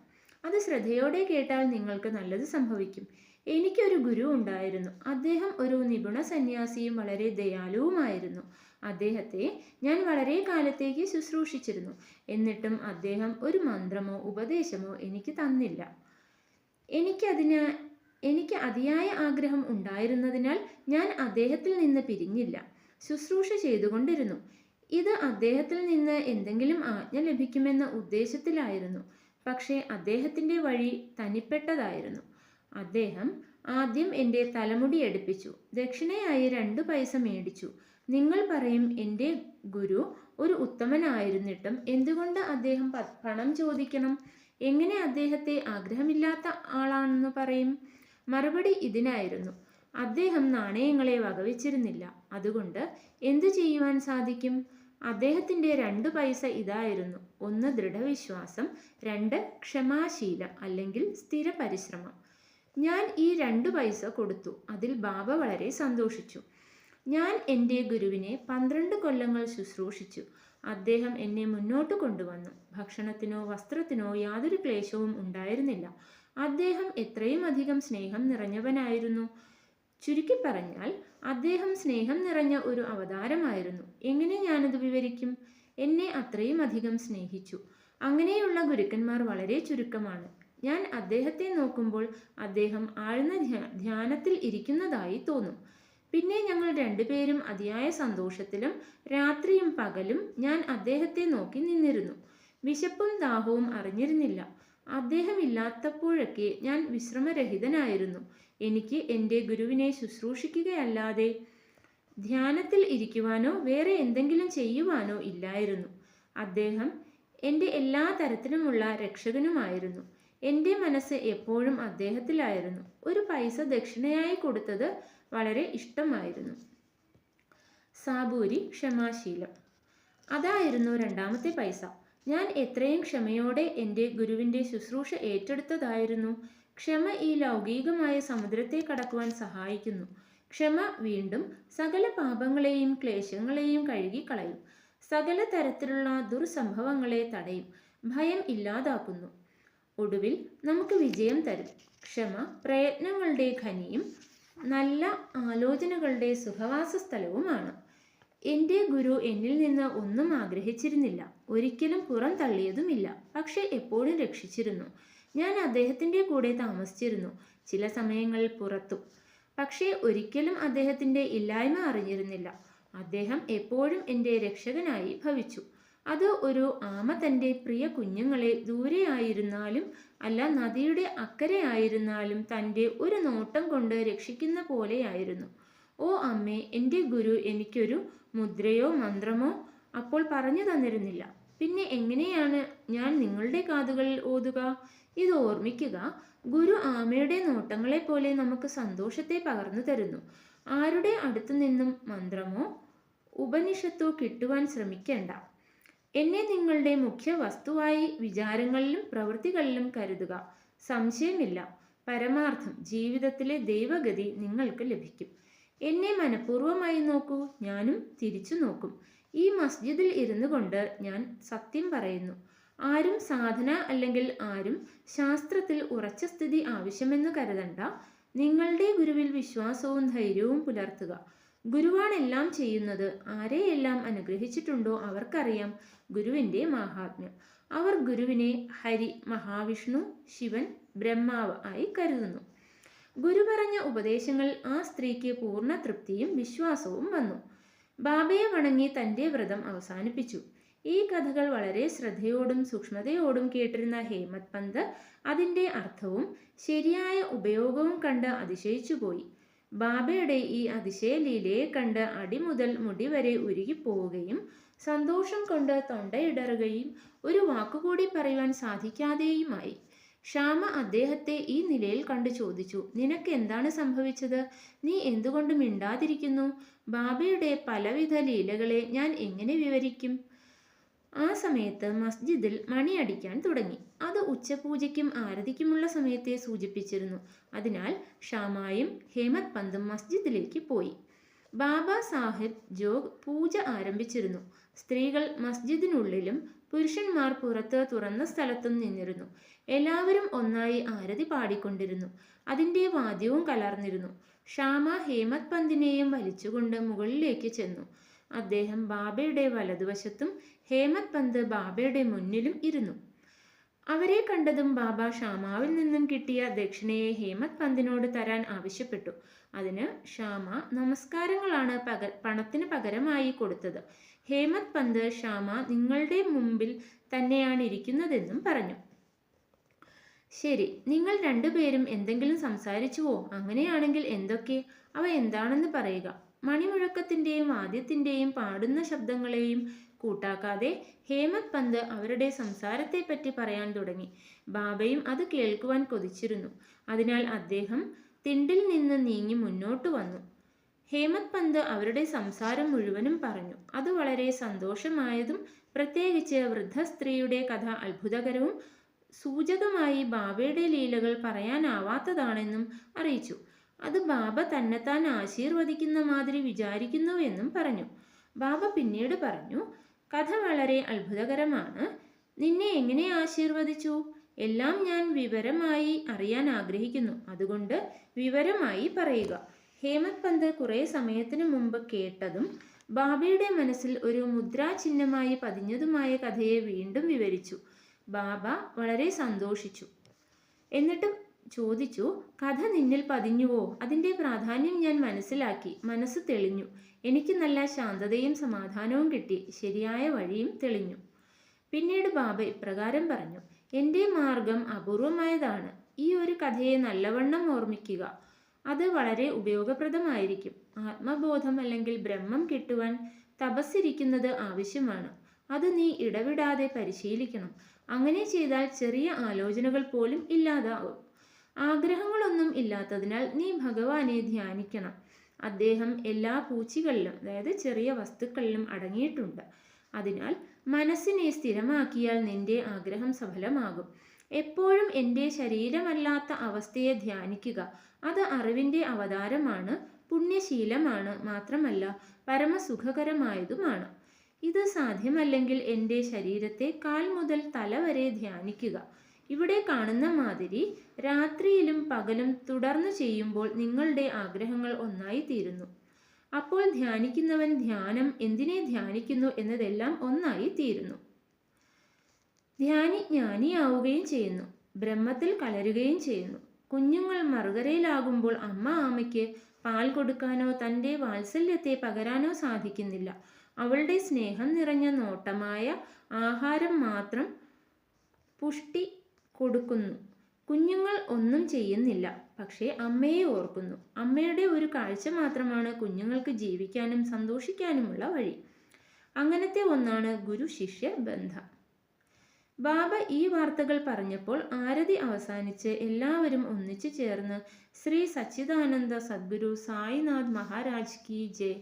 അത് ശ്രദ്ധയോടെ കേട്ടാൽ നിങ്ങൾക്ക് നല്ലത് സംഭവിക്കും. എനിക്കൊരു ഗുരു ഉണ്ടായിരുന്നു. അദ്ദേഹം ഒരു നിപുണ സന്യാസിയും വളരെ ദയാലുവുമായിരുന്നു. അദ്ദേഹത്തെ ഞാൻ വളരെ കാലത്തേക്ക് ശുശ്രൂഷിച്ചിരുന്നു. എന്നിട്ടും അദ്ദേഹം ഒരു മന്ത്രമോ ഉപദേശമോ എനിക്ക് തന്നില്ല. എനിക്ക് അതിയായ ആഗ്രഹം ഉണ്ടായിരുന്നതിനാൽ ഞാൻ അദ്ദേഹത്തിൽ നിന്ന് പിരിഞ്ഞില്ല. ശുശ്രൂഷ ചെയ്തുകൊണ്ടിരുന്നു. ഇത് അദ്ദേഹത്തിൽ നിന്ന് എന്തെങ്കിലും ആജ്ഞ ലഭിക്കുമെന്ന ഉദ്ദേശത്തിലായിരുന്നു. പക്ഷേ അദ്ദേഹത്തിൻ്റെ വഴി തനിപ്പെട്ടതായിരുന്നു. അദ്ദേഹം ആദ്യം എൻ്റെ തലമുടി എടുപ്പിച്ചു. ദക്ഷിണയായി 2 പൈസ മേടിച്ചു. നിങ്ങൾ പറയും, എൻ്റെ ഗുരു ഒരു ഉത്തമനായിരുന്നിട്ടും എന്തുകൊണ്ട് അദ്ദേഹം പണം ചോദിക്കണം? എങ്ങനെ അദ്ദേഹത്തെ ആഗ്രഹമില്ലാത്ത ആളാണെന്ന് പറയും? മറുപടി ഇതിനായിരുന്നു, അദ്ദേഹം നാണയങ്ങളെ വകവെച്ചിരുന്നില്ല. അതുകൊണ്ട് എന്തു ചെയ്യുവാൻ സാധിക്കും? അദ്ദേഹത്തിൻ്റെ 2 പൈസ ഇതായിരുന്നു: 1 ദൃഢവിശ്വാസം, 2 ക്ഷമാശീലം അല്ലെങ്കിൽ സ്ഥിര പരിശ്രമം. ഞാൻ ഈ 2 പൈസ കൊടുത്തു. അതിൽ ബാബ വളരെ സന്തോഷിച്ചു. ഞാൻ എൻ്റെ ഗുരുവിനെ 12 കൊല്ലങ്ങൾ ശുശ്രൂഷിച്ചു. അദ്ദേഹം എന്നെ മുന്നോട്ട് കൊണ്ടുവന്നു. ഭക്ഷണത്തിനോ വസ്ത്രത്തിനോ യാതൊരു ക്ലേശവും ഉണ്ടായിരുന്നില്ല. അദ്ദേഹം എത്രയും അധികം സ്നേഹം നിറഞ്ഞവനായിരുന്നു. ചുരുക്കി പറഞ്ഞാൽ അദ്ദേഹം സ്നേഹം നിറഞ്ഞ ഒരു അവതാരമായിരുന്നു. എങ്ങനെ ഞാനത് വിവരിക്കും? എന്നെ അത്രയും അധികം സ്നേഹിച്ചു. അങ്ങനെയുള്ള ഗുരുക്കന്മാർ വളരെ ചുരുക്കമാണ്. ഞാൻ അദ്ദേഹത്തെ നോക്കുമ്പോൾ അദ്ദേഹം ആഴ്ന്ന ധ്യാനത്തിൽ ഇരിക്കുന്നതായി തോന്നും. പിന്നെ ഞങ്ങൾ രണ്ടുപേരും അതിയായ സന്തോഷത്തിലും രാത്രിയും പകലും ഞാൻ അദ്ദേഹത്തെ നോക്കി നിന്നിരുന്നു. വിശപ്പും ദാഹവും അറിഞ്ഞിരുന്നില്ല. അദ്ദേഹം ഇല്ലാത്തപ്പോഴൊക്കെ ഞാൻ വിശ്രമരഹിതനായിരുന്നു. എനിക്ക് എൻ്റെ ഗുരുവിനെ ശുശ്രൂഷിക്കുകയല്ലാതെ ധ്യാനത്തിൽ ഇരിക്കുവാനോ വേറെ എന്തെങ്കിലും ചെയ്യുവാനോ ഇല്ലായിരുന്നു. അദ്ദേഹം എൻ്റെ എല്ലാ തരത്തിലുമുള്ള രക്ഷകനുമായിരുന്നു. എൻ്റെ മനസ്സ് എപ്പോഴും അദ്ദേഹത്തിലായിരുന്നു. ഒരു പൈസ ദക്ഷിണയായി കൊടുത്തത് വളരെ ഇഷ്ടമായിരുന്നു. സാബൂരി ക്ഷമാശീലം. അതായിരുന്നു രണ്ടാമത്തെ പൈസ. ഞാൻ എത്രയും ക്ഷമയോടെ എൻ്റെ ഗുരുവിൻ്റെ ശുശ്രൂഷ ഏറ്റെടുത്തതായിരുന്നു. ക്ഷമ ഈ ലൗകികമായ സമുദ്രത്തെ കടക്കുവാൻ സഹായിക്കുന്നു. ക്ഷമ വീണ്ടും സകല പാപങ്ങളെയും ക്ലേശങ്ങളെയും കഴുകിക്കളയും. സകല തരത്തിലുള്ള ദുർസംഭവങ്ങളെ തടയും. ഭയം ഇല്ലാതാക്കുന്നു. ഒടുവിൽ നമുക്ക് വിജയം തരും. ക്ഷമ പ്രയത്നങ്ങളുടെ ഖനിയും നല്ല ആലോചനകളുടെ സുഖവാസ സ്ഥലവുമാണ്. എൻ്റെ ഗുരു എന്നിൽ നിന്ന് ഒന്നും ആഗ്രഹിച്ചിരുന്നില്ല. ഒരിക്കലും പുറം തള്ളിയതുമില്ല. പക്ഷെ എപ്പോഴും രക്ഷിച്ചിരുന്നു. ഞാൻ അദ്ദേഹത്തിൻ്റെ കൂടെ താമസിച്ചിരുന്നു, ചില സമയങ്ങളിൽ പുറത്തും. പക്ഷേ ഒരിക്കലും അദ്ദേഹത്തിൻ്റെ ഇല്ലായ്മ അറിഞ്ഞിരുന്നില്ല. അദ്ദേഹം എപ്പോഴും എൻ്റെ രക്ഷകനായി ഭവിച്ചു. അത് ഒരു ആമ തൻ്റെ പ്രിയ കുഞ്ഞുങ്ങളെ ദൂരെയായിരുന്നാലും അല്ല നദിയുടെ അക്കരെ ആയിരുന്നാലും തൻ്റെ ഒരു നോട്ടം കൊണ്ട് രക്ഷിക്കുന്ന പോലെയായിരുന്നു. ഓ അമ്മേ, എൻ്റെ ഗുരു എനിക്കൊരു മുദ്രയോ മന്ത്രമോ അപ്പോൾ പറഞ്ഞു തന്നിരുന്നില്ല. പിന്നെ എങ്ങനെയാണ് ഞാൻ നിങ്ങളുടെ കാതുകളിൽ ഓതുക? ഇത് ഓർമ്മിക്കുക, ഗുരു ആമയുടെ നോട്ടങ്ങളെ പോലെ നമുക്ക് സന്തോഷത്തെ പകർന്നു തരുന്നു. ആരുടെ അടുത്തു നിന്നും മന്ത്രമോ ഉപനിഷത്തോ കിട്ടുവാൻ ശ്രമിക്കേണ്ട. എന്നെ നിങ്ങളുടെ മുഖ്യ വസ്തുവായി വിചാരങ്ങളിലും പ്രവൃത്തികളിലും കരുതുക. സംശയമില്ല, പരമാർത്ഥം ജീവിതത്തിലെ ദൈവഗതി നിങ്ങൾക്ക് ലഭിക്കും. എന്നെ മനഃപൂർവ്വമായി നോക്കൂ, ഞാനും തിരിച്ചു നോക്കും. ഈ മസ്ജിദിൽ ഇരുന്നു കൊണ്ട് ഞാൻ സത്യം പറയുന്നു. ആരും സാധന അല്ലെങ്കിൽ ആരും ശാസ്ത്രത്തിൽ ഉറച്ച സ്ഥിതി ആവശ്യമെന്ന് കരുതണ്ട. നിങ്ങളുടെ ഗുരുവിൽ വിശ്വാസവും ധൈര്യവും പുലർത്തുക. ഗുരുവാണെല്ലാം ചെയ്യുന്നത്. ആരെയെല്ലാം അനുഗ്രഹിച്ചിട്ടുണ്ടോ അവർക്കറിയാം ഗുരുവിൻ്റെ മാഹാത്മ്യം. അവർ ഗുരുവിനെ ഹരി, മഹാവിഷ്ണു, ശിവൻ, ബ്രഹ്മാവ് ആയി കരുതുന്നു. ഗുരു പറഞ്ഞ ഉപദേശങ്ങൾ ആ സ്ത്രീക്ക് പൂർണ്ണ തൃപ്തിയും വിശ്വാസവും വന്നു. ബാബയെ വണങ്ങി തൻ്റെ വ്രതം അവസാനിപ്പിച്ചു. ഈ കഥകൾ വളരെ ശ്രദ്ധയോടും സൂക്ഷ്മതയോടും കേട്ടിരുന്ന ഹേമത് പന്ത് അതിൻ്റെ അർത്ഥവും ശരിയായ ഉപയോഗവും കണ്ട് അതിശയിച്ചുപോയി. ബാബയുടെ ഈ അതിശയലീലയെ കണ്ട് അടിമുതൽ മുടി വരെ ഉരുകിപ്പോവുകയും സന്തോഷം കൊണ്ട് തൊണ്ടയിടറുകയും ഒരു വാക്കുകൂടി പറയുവാൻ സാധിക്കാതെയുമായി. ശ്യാമ അദ്ദേഹത്തെ ഈ നിലയിൽ കണ്ടു ചോദിച്ചു, നിനക്ക് എന്താണ് സംഭവിച്ചത്? നീ എന്തുകൊണ്ട് മിണ്ടാതിരിക്കുന്നു? ബാബയുടെ പലവിധ ലീലകളെ ഞാൻ എങ്ങനെ വിവരിക്കും? ആ സമയത്ത് മസ്ജിദിൽ മണിയടിക്കാൻ തുടങ്ങി. അത് ഉച്ചപൂജയ്ക്കും ആരതിക്കുമുള്ള സമയത്തെ സൂചിപ്പിച്ചിരുന്നു. അതിനാൽ ഷാമായും ഹേമത് പന്തും മസ്ജിദിലേക്ക് പോയി. ബാബ സാഹിബ് ജോഗ് പൂജ ആരംഭിച്ചിരുന്നു. സ്ത്രീകൾ മസ്ജിദിനുള്ളിലും പുരുഷന്മാർ പുറത്ത് തുറന്ന സ്ഥലത്തും നിന്നിരുന്നു. എല്ലാവരും ഒന്നായി ആരതി പാടിക്കൊണ്ടിരുന്നു. അതിൻ്റെ വാദ്യവും കലർന്നിരുന്നു. ഷാമ ഹേമത് പന്തിനെയും വലിച്ചുകൊണ്ട് മുകളിലേക്ക് ചെന്നു. അദ്ദേഹം ബാബയുടെ വലതുവശത്തും ഹേമത് പന്ത് ബാബയുടെ മുന്നിലും ഇരുന്നു. അവരെ കണ്ടതും ബാബ ഷാമാവിൽ നിന്നും കിട്ടിയ ദക്ഷിണയെ ഹേമത് പന്തിനോട് തരാൻ ആവശ്യപ്പെട്ടു. അതിന് ഷാമ നമസ്കാരങ്ങളാണ് പണത്തിന് പകരമായി കൊടുത്തത്. ഹേമത് പന്ത്, ഷാമ നിങ്ങളുടെ മുമ്പിൽ തന്നെയാണ് ഇരിക്കുന്നതെന്നും പറഞ്ഞു. ശരി, നിങ്ങൾ രണ്ടുപേരും എന്തെങ്കിലും സംസാരിച്ചുവോ? അങ്ങനെയാണെങ്കിൽ എന്തൊക്കെ? അവ എന്താണെന്ന് പറയുക. മണിമുഴക്കത്തിൻ്റെയും വാദ്യത്തിൻ്റെയും പാടുന്ന ശബ്ദങ്ങളെയും കൂട്ടാക്കാതെ ഹേമത് പന്ത് അവരുടെ സംസാരത്തെപ്പറ്റി പറയാൻ തുടങ്ങി. ബാബയും അത് കേൾക്കുവാൻ കൊതിച്ചിരുന്നു. അതിനാൽ അദ്ദേഹം തിണ്ടിൽ നിന്ന് നീങ്ങി മുന്നോട്ട് വന്നു. ഹേമത് പന്ത് അവരുടെ സംസാരം മുഴുവനും പറഞ്ഞു. അത് വളരെ സന്തോഷമായതും പ്രത്യേകിച്ച് വൃദ്ധ സ്ത്രീയുടെ കഥ അത്ഭുതകരവും സൂചകമായി ബാബയുടെ ലീലകൾ പറയാനാവാത്തതാണെന്നും അറിയിച്ചു. അത് ബാബ തന്നെത്താൻ ആശീർവദിക്കുന്ന മാതിരി വിചാരിക്കുന്നുവെന്നും പറഞ്ഞു. ബാബ പിന്നീട് പറഞ്ഞു, കഥ വളരെ അത്ഭുതകരമാണ്. നിന്നെ എങ്ങനെ ആശീർവദിച്ചു? എല്ലാം ഞാൻ വിവരമായി അറിയാൻ ആഗ്രഹിക്കുന്നു. അതുകൊണ്ട് വിവരമായി പറയുക. ഹേമത് പന്ത് കുറെ സമയത്തിനു മുമ്പ് കേട്ടതും ബാബയുടെ മനസ്സിൽ ഒരു മുദ്രാചിഹ്നമായി പതിഞ്ഞതുമായ കഥയെ വീണ്ടും വിവരിച്ചു. ബാബ വളരെ സന്തോഷിച്ചു. എന്നിട്ട് ചോദിച്ചു, കഥ നിന്നിൽ പതിഞ്ഞുവോ? അതിൻ്റെ പ്രാധാന്യം ഞാൻ മനസ്സിലാക്കി. മനസ്സ് തെളിഞ്ഞു. എനിക്ക് നല്ല ശാന്തതയും സമാധാനവും കിട്ടി. ശരിയായ വഴിയും തെളിഞ്ഞു. പിന്നീട് ബാബ ഇപ്രകാരം പറഞ്ഞു, എൻ്റെ മാർഗം അപൂർവമായതാണ്. ഈ ഒരു കഥയെ നല്ലവണ്ണം ഓർമ്മിക്കുക. അത് വളരെ ഉപയോഗപ്രദമായിരിക്കും. ആത്മബോധം അല്ലെങ്കിൽ ബ്രഹ്മം കിട്ടുവാൻ തപസ്സിരിക്കുന്നത് ആവശ്യമാണ്. അത് നീ ഇടവിടാതെ പരിശീലിക്കണം. അങ്ങനെ ചെയ്താൽ ചെറിയ ആലോചനകൾ പോലും ഇല്ലാതാവും. ആഗ്രഹങ്ങളൊന്നും ഇല്ലാത്തതിനാൽ നീ ഭഗവാനെ ധ്യാനിക്കണം. അദ്ദേഹം എല്ലാ പൂച്ചികളിലും, അതായത് ചെറിയ വസ്തുക്കളിലും അടങ്ങിയിട്ടുണ്ട്. അതിനാൽ മനസ്സിനെ സ്ഥിരമാക്കിയാൽ നിന്റെ ആഗ്രഹം സഫലമാകും. എപ്പോഴും എൻ്റെ ശരീരമല്ലാത്ത അവസ്ഥയെ ധ്യാനിക്കുക. അത് അറിവിൻ്റെ അവതാരമാണ്, പുണ്യശീലമാണ്, മാത്രമല്ല പരമസുഖകരമായതുമാണ്. ഇത് സാധ്യമല്ലെങ്കിൽ എൻ്റെ ശരീരത്തെ കാൽ മുതൽ തല വരെ ധ്യാനിക്കുക. ഇവിടെ കാണുന്ന മാതിരി രാത്രിയിലും പകലും തുടർന്ന് ചെയ്യുമ്പോൾ നിങ്ങളുടെ ആഗ്രഹങ്ങൾ ഒന്നായി തീരുന്നു. അപ്പോൾ ധ്യാനിക്കുന്നവൻ ധ്യാനം എന്തിനെ ധ്യാനിക്കുന്നു എന്നതെല്ലാം ഒന്നായി തീരുന്നു. ധ്യാനി ജ്ഞാനിയാവുകയും ചെയ്യുന്നു, ബ്രഹ്മത്തിൽ കലരുകയും ചെയ്യുന്നു. കുഞ്ഞുങ്ങൾ മറുകരയിലാകുമ്പോൾ അമ്മ ആമയ്ക്ക് പാൽ കൊടുക്കാനോ തൻ്റെ വാത്സല്യത്തെ പകരാനോ സാധിക്കുന്നില്ല. അവളുടെ സ്നേഹം നിറഞ്ഞ നോട്ടമായ ആഹാരം മാത്രം പുഷ്ടി കൊടുക്കുന്നു. കുഞ്ഞുങ്ങൾ ഒന്നും ചെയ്യുന്നില്ല, പക്ഷേ അമ്മയെ ഓർക്കുന്നു. അമ്മയുടെ ഒരു കാഴ്ച മാത്രമാണ് കുഞ്ഞുങ്ങൾക്ക് ജീവിക്കാനും സന്തോഷിക്കാനുമുള്ള വഴി. അങ്ങനത്തെ ഒന്നാണ് ഗുരു ശിഷ്യ ബന്ധം. ബാബ ഈ വാർത്തകൾ പറഞ്ഞപ്പോൾ ആരതി അവസാനിച്ച് എല്ലാവരും ഒന്നിച്ചു ചേർന്ന് ശ്രീ സച്ചിദാനന്ദ സദ്ഗുരു സായിനാഥ് മഹാരാജ് കി ജയ്,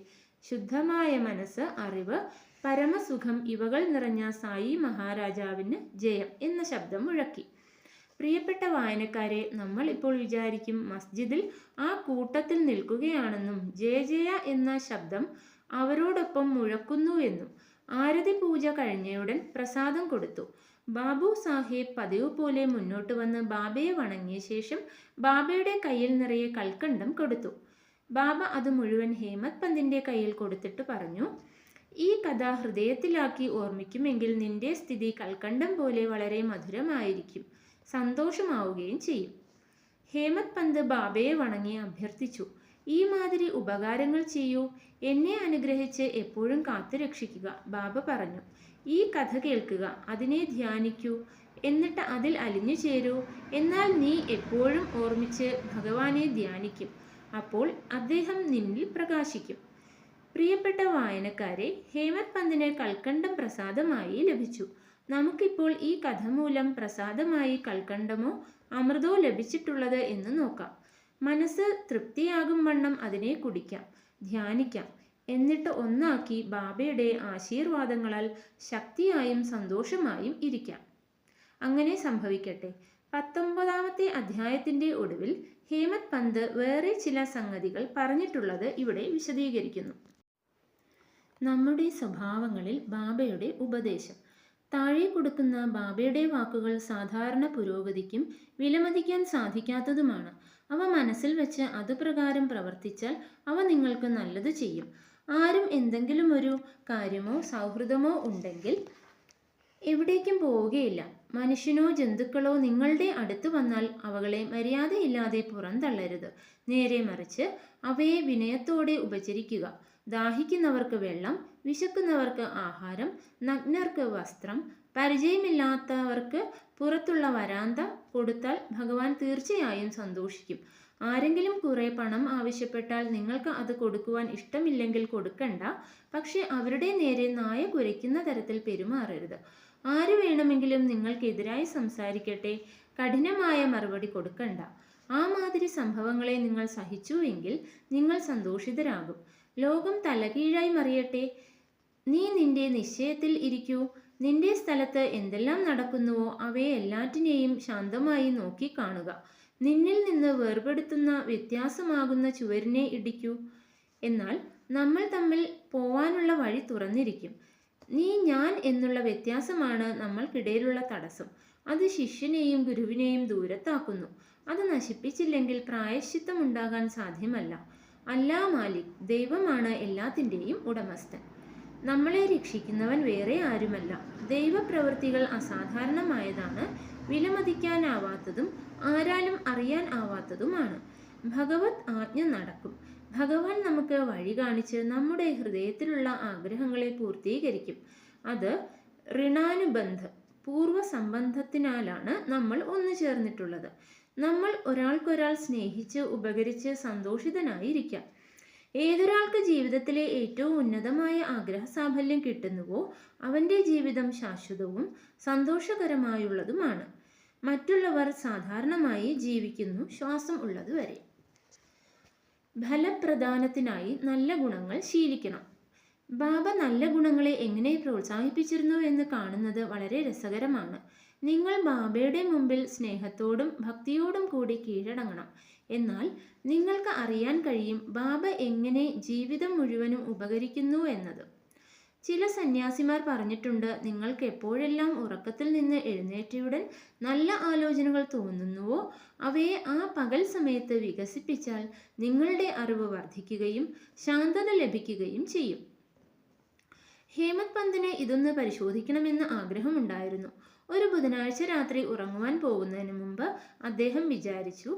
ശുദ്ധമായ മനസ്സ്, അറിവ്, പരമസുഖം ഇവകൾ നിറഞ്ഞ സായി മഹാരാജാവിന് ജയം എന്ന ശബ്ദം മുഴക്കി. പ്രിയപ്പെട്ട വായനക്കാരെ, നമ്മൾ ഇപ്പോൾ വിചാരിക്കും മസ്ജിദിൽ ആ കൂട്ടത്തിൽ നിൽക്കുകയാണെന്നും ജയ ജയ എന്ന ശബ്ദം അവരോടൊപ്പം മുഴക്കുന്നുവെന്നും. ആരതി പൂജ കഴിഞ്ഞയുടൻ പ്രസാദം കൊടുത്തു. ബാബു സാഹേബ് പതിവ് പോലെ മുന്നോട്ട് വന്ന് ബാബയെ വണങ്ങിയ ശേഷം ബാബയുടെ കയ്യിൽ നിറയെ കൽക്കണ്ടം കൊടുത്തു. ബാബ അത് മുഴുവൻ ഹേമത് പന്തിൻ്റെ കയ്യിൽ കൊടുത്തിട്ട് പറഞ്ഞു, ഈ കഥ ഹൃദയത്തിലാക്കി ഓർമ്മിക്കുമെങ്കിൽ നിന്റെ സ്ഥിതി കൽക്കണ്ടം പോലെ വളരെ മധുരമായിരിക്കും, സന്തോഷമാവുകയും ചെയ്യും. ഹേമത് പന്ത് ബാബയെ വണങ്ങി അഭ്യർത്ഥിച്ചു, ഈ മാതിരി ഉപകാരങ്ങൾ ചെയ്യൂ, എന്നെ അനുഗ്രഹിച്ച് എപ്പോഴും കാത്തുരക്ഷിക്കുക. ബാബ പറഞ്ഞു, ഈ കഥ കേൾക്കുക, അതിനെ ധ്യാനിക്കൂ, എന്നിട്ട് അതിൽ അലിഞ്ഞു ചേരൂ. എന്നാൽ നീ എപ്പോഴും ഓർമ്മിച്ച് ഭഗവാനെ ധ്യാനിക്കും. അപ്പോൾ അദ്ദേഹം നിന്നിൽ പ്രകാശിക്കും. പ്രിയപ്പെട്ട വായനക്കാരെ, ഹേമത് പന്തിന് കൽക്കണ്ടം പ്രസാദമായി ലഭിച്ചു. നമുക്കിപ്പോൾ ഈ കഥ മൂലം പ്രസാദമായി കൽക്കണ്ടമോ അമൃതോ ലഭിച്ചിട്ടുള്ളത് എന്ന് നോക്കാം. മനസ്സ് തൃപ്തിയാകും വണ്ണം അതിനെ കുടിക്കാം, ധ്യാനിക്കാം. എന്നിട്ട് ഒന്നാക്കി ബാബയുടെ ആശീർവാദങ്ങളാൽ ശക്തിയായും സന്തോഷമായും ഇരിക്കാം. അങ്ങനെ സംഭവിക്കട്ടെ. 19ാമത്തെ അധ്യായത്തിൻ്റെ ഒടുവിൽ ഹേമത് പന്ത് വേറെ ചില സംഗതികൾ പറഞ്ഞിട്ടുള്ളത് ഇവിടെ വിശദീകരിക്കുന്നു. നമ്മുടെ സ്വഭാവങ്ങളിൽ ബാബയുടെ ഉപദേശം. താഴെ കൊടുക്കുന്ന ബാബയുടെ വാക്കുകൾ സാധാരണ പുരോഗതിക്കും വിലമതിക്കാൻ സാധിക്കാത്തതുമാണ്. അവ മനസ്സിൽ വെച്ച് അതുപ്രകാരം പ്രവർത്തിച്ചാൽ അവ നിങ്ങൾക്ക് നല്ലത് ചെയ്യും. ആരും എന്തെങ്കിലും ഒരു കാര്യമോ സൗഹൃദമോ ഉണ്ടെങ്കിൽ എവിടേക്കും പോവുകയില്ല. മനുഷ്യനോ ജന്തുക്കളോ നിങ്ങളുടെ അടുത്ത് വന്നാൽ അവകളെ മര്യാദയില്ലാതെ പുറന്തള്ളരുത്. നേരെ മറിച്ച് അവയെ വിനയത്തോടെ ഉപചരിക്കുക. ദാഹിക്കുന്നവർക്ക് വെള്ളം, വിശക്കുന്നവർക്ക് ആഹാരം, നഗ്നർക്ക് വസ്ത്രം, പരിചയമില്ലാത്തവർക്ക് പുറത്തുള്ള വരാന്ത കൊടുത്താൽ ഭഗവാൻ തീർച്ചയായും സന്തോഷിക്കും. ആരെങ്കിലും കുറെ പണം ആവശ്യപ്പെട്ടാൽ നിങ്ങൾക്ക് അത് കൊടുക്കുവാൻ ഇഷ്ടമില്ലെങ്കിൽ കൊടുക്കണ്ട. പക്ഷെ അവരുടെ നേരെ നായ കുരയ്ക്കുന്ന തരത്തിൽ പെരുമാറരുത്. ആര് വേണമെങ്കിലും നിങ്ങൾക്കെതിരായി സംസാരിക്കട്ടെ, കഠിനമായ മറുപടി കൊടുക്കണ്ട. ആ മാതിരി സംഭവങ്ങളെ നിങ്ങൾ സഹിച്ചുവെങ്കിൽ നിങ്ങൾ സന്തോഷിതരാകും. ലോകം തലകീഴായി മറിയട്ടെ, നീ നിന്റെ നിശ്ചയത്തിൽ ഇരിക്കൂ. നിന്റെ സ്ഥലത്ത് എന്തെല്ലാം നടക്കുന്നുവോ അവയെ എല്ലാറ്റിനെയും ശാന്തമായി നോക്കി കാണുക. നിന്നിൽ നിന്ന് വേർപെടുത്തുന്ന വ്യത്യാസമാകുന്ന ചുവരിനെ ഇടിക്കൂ. എന്നാൽ നമ്മൾ തമ്മിൽ പോവാനുള്ള വഴി തുറന്നിരിക്കും. നീ ഞാൻ എന്നുള്ള വ്യത്യാസമാണ് നമ്മൾക്കിടയിലുള്ള തടസ്സം. അത് ശിഷ്യനെയും ഗുരുവിനെയും ദൂരത്താക്കുന്നു. അത് നശിപ്പിച്ചില്ലെങ്കിൽ പ്രായശ്ചിത്തം ഉണ്ടാകാൻ സാധ്യമല്ല. അല്ലാ മാലിക്, ദൈവമാണ് എല്ലാത്തിൻ്റെയും ഉടമസ്ഥൻ. നമ്മളെ രക്ഷിക്കുന്നവൻ വേറെ ആരുമല്ല. ദൈവപ്രവൃത്തികൾ അസാധാരണമായതാണ്, വിലമതിക്കാനാവാത്തതും ആരാലും അറിയാൻ ആവാത്തതുമാണ്. ഭഗവത് ആജ്ഞ നടക്കും. ഭഗവാൻ നമുക്ക് വഴി കാണിച്ച് നമ്മുടെ ഹൃദയത്തിലുള്ള ആഗ്രഹങ്ങളെ പൂർത്തീകരിക്കും. അത് ഋണാനുബന്ധ പൂർവ്വ സംബന്ധത്തിനാലാണ് നമ്മൾ ഒന്നു ചേർന്നിട്ടുള്ളത്. നമ്മൾ ഒരാൾക്കൊരാൾ സ്നേഹിച്ച് ഉപകരിച്ച് സന്തോഷിതനായിരിക്കാം. ഏതൊരാൾക്ക് ജീവിതത്തിലെ ഏറ്റവും ഉന്നതമായ ആഗ്രഹസാഫല്യം കിട്ടുന്നുവോ അവൻ്റെ ജീവിതം ശാശ്വതവും സന്തോഷകരമായുള്ളതുമാണ്. മറ്റുള്ളവർ സാധാരണമായി ജീവിക്കുന്നു, ശ്വാസം ഉള്ളതുവരെ. ഫലപ്രദാനത്തിനായി നല്ല ഗുണങ്ങൾ ശീലിക്കണം. ബാബ നല്ല ഗുണങ്ങളെ എങ്ങനെ പ്രോത്സാഹിപ്പിച്ചിരുന്നു എന്ന് കാണുന്നത് വളരെ രസകരമാണ്. നിങ്ങൾ ബാബയുടെ മുമ്പിൽ സ്നേഹത്തോടും ഭക്തിയോടും കൂടി കീഴടങ്ങണം. എന്നാൽ നിങ്ങൾക്ക് അറിയാൻ കഴിയും ബാബ എങ്ങനെ ജീവിതം മുഴുവനും ഉപകരിക്കുന്നു എന്നത്. ചില സന്യാസിമാർ പറഞ്ഞിട്ടുണ്ട്, നിങ്ങൾക്ക് എപ്പോഴെല്ലാം ഉറക്കത്തിൽ നിന്ന് എഴുന്നേറ്റയുടൻ നല്ല ആലോചനകൾ തോന്നുന്നുവോ അവയെ ആ പകൽ സമയത്ത് വികസിപ്പിച്ചാൽ നിങ്ങളുടെ അറിവ് വർദ്ധിക്കുകയും ശാന്തത ലഭിക്കുകയും ചെയ്യും. ഹേമത് പന്തിന് ഇതൊന്ന് പരിശോധിക്കണമെന്ന് ആഗ്രഹമുണ്ടായിരുന്നു. ഒരു ബുധനാഴ്ച രാത്രി ഉറങ്ങുവാൻ പോകുന്നതിന് മുമ്പ് അദ്ദേഹം വിചാരിച്ചു,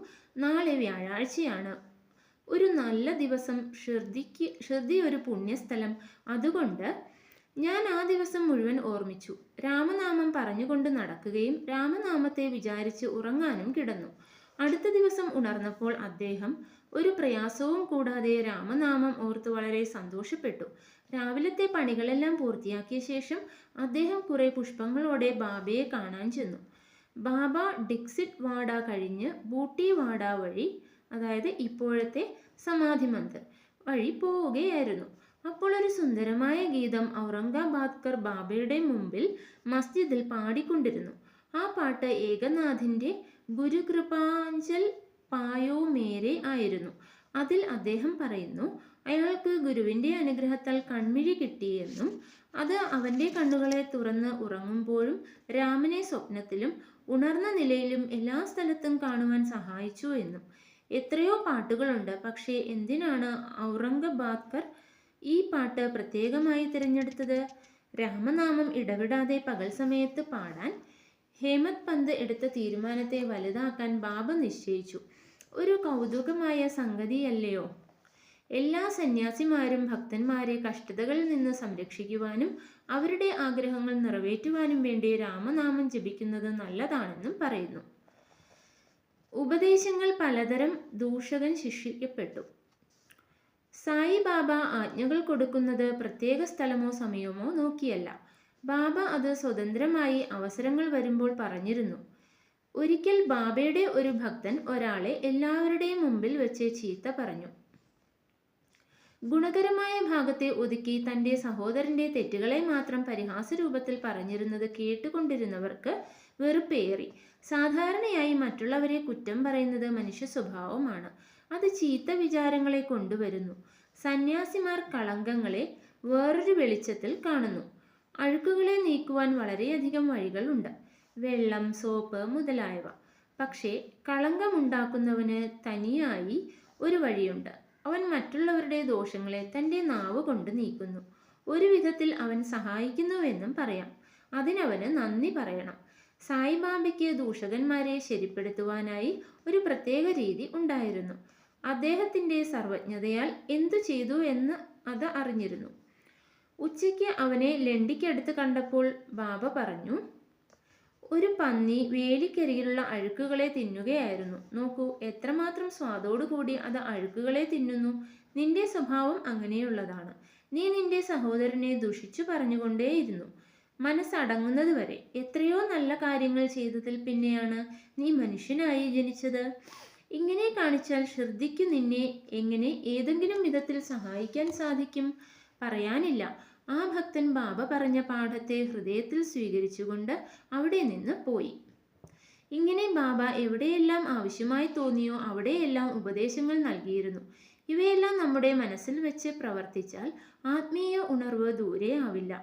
നാളെ വ്യാഴാഴ്ചയാണ്, ഒരു നല്ല ദിവസം, ഷിർദി ഒരു പുണ്യസ്ഥലം. അതുകൊണ്ട് ഞാൻ ആ ദിവസം മുഴുവൻ ഓർമ്മിച്ചു. രാമനാമം പറഞ്ഞുകൊണ്ട് നടക്കുകയും രാമനാമത്തെ വിചാരിച്ച് ഉറങ്ങാനും കിടന്നു. അടുത്ത ദിവസം ഉണർന്നപ്പോൾ അദ്ദേഹം ഒരു പ്രയാസവും കൂടാതെ രാമനാമം ഓർത്ത് വളരെ സന്തോഷപ്പെട്ടു. രാവിലത്തെ പണികളെല്ലാം പൂർത്തിയാക്കിയ ശേഷം അദ്ദേഹം കുറെ പുഷ്പങ്ങളോടെ ബാബയെ കാണാൻ ചെന്നു. ബാബ ഡിക്സിറ്റ് വാഡ കഴിഞ്ഞ് ബൂട്ടി വാഡ വഴി, അതായത് ഇപ്പോഴത്തെ സമാധി മന്ദിർ വഴി പോവുകയായിരുന്നു. അപ്പോൾ ഒരു സുന്ദരമായ ഗീതം ഔറംഗാബാദ്കർ ബാബയുടെ മുമ്പിൽ മസ്ജിദിൽ പാടിക്കൊണ്ടിരുന്നു. ആ പാട്ട് ഏകനാഥിൻ്റെ ഗുരുകൃപാഞ്ചൽ പായോ മേരെ ആയിരുന്നു. അതിൽ അദ്ദേഹം പറയുന്നു, അയാൾക്ക് ഗുരുവിൻ്റെ അനുഗ്രഹത്താൽ കൺമിഴി കിട്ടിയെന്നും അത് അവൻ്റെ കണ്ണുകളെ തുറന്ന് ഉറങ്ങുമ്പോഴും രാമനെ സ്വപ്നത്തിലും ഉണർന്ന നിലയിലും എല്ലാ സ്ഥലത്തും കാണുവാൻ സഹായിച്ചു എന്നും. എത്രയോ പാട്ടുകളുണ്ട്, പക്ഷേ എന്തിനാണ് ഔറംഗാബാദ്കർ ഈ പാട്ട് പ്രത്യേകമായി തിരഞ്ഞെടുത്തത്? രാമനാമം ഇടവിടാതെ പകൽ സമയത്ത് പാടാൻ ഹേമത് പന്ത് എടുത്ത തീരുമാനത്തെ വലുതാക്കാൻ ബാബ നിശ്ചയിച്ചു. ഒരു കൗതുകമായ സംഗതിയല്ലയോ? എല്ലാ സന്യാസിമാരും ഭക്തന്മാരെ കഷ്ടതകളിൽ നിന്ന് സംരക്ഷിക്കുവാനും അവരുടെ ആഗ്രഹങ്ങൾ നിറവേറ്റുവാനും വേണ്ടി രാമനാമം ജപിക്കുന്നത് നല്ലതാണെന്നും പറയുന്നു. ഉപദേശങ്ങൾ പലതരം ദൂഷകൻ ശിക്ഷിക്കപ്പെട്ടു. സായി ബാബ ആജ്ഞകൾ കൊടുക്കുന്നത് പ്രത്യേക സ്ഥലമോ സമയമോ നോക്കിയല്ല. ബാബ അത് സ്വതന്ത്രമായി അവസരങ്ങൾ വരുമ്പോൾ പറഞ്ഞിരുന്നു. ഒരിക്കൽ ബാബയുടെ ഒരു ഭക്തൻ ഒരാളെ എല്ലാവരുടെയും മുമ്പിൽ വെച്ച് ചീത്ത പറഞ്ഞു. ഗുണകരമായ ഭാഗത്തെ ഒതുക്കി തൻ്റെ സഹോദരൻ്റെ തെറ്റുകളെ മാത്രം പരിഹാസരൂപത്തിൽ പറഞ്ഞിരുന്നത് കേട്ടുകൊണ്ടിരുന്നവർക്ക് വെറുപ്പേറി. സാധാരണയായി മറ്റുള്ളവരെ കുറ്റം പറയുന്നത് മനുഷ്യ സ്വഭാവമാണ്. അത് ചീത്ത വിചാരങ്ങളെ കൊണ്ടുവരുന്നു. സന്യാസിമാർ കളങ്കങ്ങളെ വേറൊരു വെളിച്ചത്തിൽ കാണുന്നു. അഴുക്കുകളെ നീക്കുവാൻ വളരെയധികം വഴികളുണ്ട്, വെള്ളം, സോപ്പ് മുതലായവ. പക്ഷേ കളങ്കമുണ്ടാക്കുന്നവന് തനിയായി ഒരു വഴിയുണ്ട്. അവൻ മറ്റുള്ളവരുടെ ദോഷങ്ങളെ തൻ്റെ നാവ് കൊണ്ട് നീക്കുന്നു. ഒരു വിധത്തിൽ അവൻ സഹായിക്കുന്നുവെന്നും പറയാം. അതിനവന് നന്ദി പറയണം. സായിബാബയ്ക്ക് ദൂഷകന്മാരെ ശരിപ്പെടുത്തുവാനായി ഒരു പ്രത്യേക രീതി ഉണ്ടായിരുന്നു. അദ്ദേഹത്തിൻ്റെ സർവജ്ഞതയാൽ എന്തു ചെയ്തു എന്ന് അത് അറിഞ്ഞിരുന്നു. ഉച്ചയ്ക്ക് അവനെ ലണ്ടിക്കടുത്ത് കണ്ടപ്പോൾ ബാബ പറഞ്ഞു, ഒരു പന്നി വേലിക്കരികിലുള്ള അഴുക്കുകളെ തിന്നുകയായിരുന്നു. നോക്കൂ, എത്രമാത്രം സ്വാദോടുകൂടി അത് അഴുക്കുകളെ തിന്നുന്നു. നിന്റെ സ്വഭാവം അങ്ങനെയുള്ളതാണ്. നീ നിന്റെ സഹോദരനെ ദുഷിച്ചു പറഞ്ഞുകൊണ്ടേയിരുന്നു, മനസ്സടങ്ങുന്നത് വരെ. എത്രയോ നല്ല കാര്യങ്ങൾ ചെയ്തതിൽ പിന്നെയാണ് നീ മനുഷ്യനായി ജനിച്ചത്. ഇങ്ങനെ കാണിച്ചാൽ ഷിർദിക്കു നിന്നെ എങ്ങനെ ഏതെങ്കിലും വിധത്തിൽ സഹായിക്കാൻ സാധിക്കും? പറയാനില്ല. ആ ഭക്തൻ ബാബ പറഞ്ഞ പാഠത്തെ ഹൃദയത്തിൽ സ്വീകരിച്ചുകൊണ്ട് അവിടെ നിന്ന് പോയി. ഇങ്ങനെ ബാബ എവിടെയെല്ലാം ആവശ്യമായി തോന്നിയോ അവിടെയെല്ലാം ഉപദേശങ്ങൾ നൽകിയിരുന്നു. ഇവയെല്ലാം നമ്മുടെ മനസ്സിൽ വെച്ച് പ്രവർത്തിച്ചാൽ ആത്മീയ ഉണർവ് ദൂരെ ആവില്ല.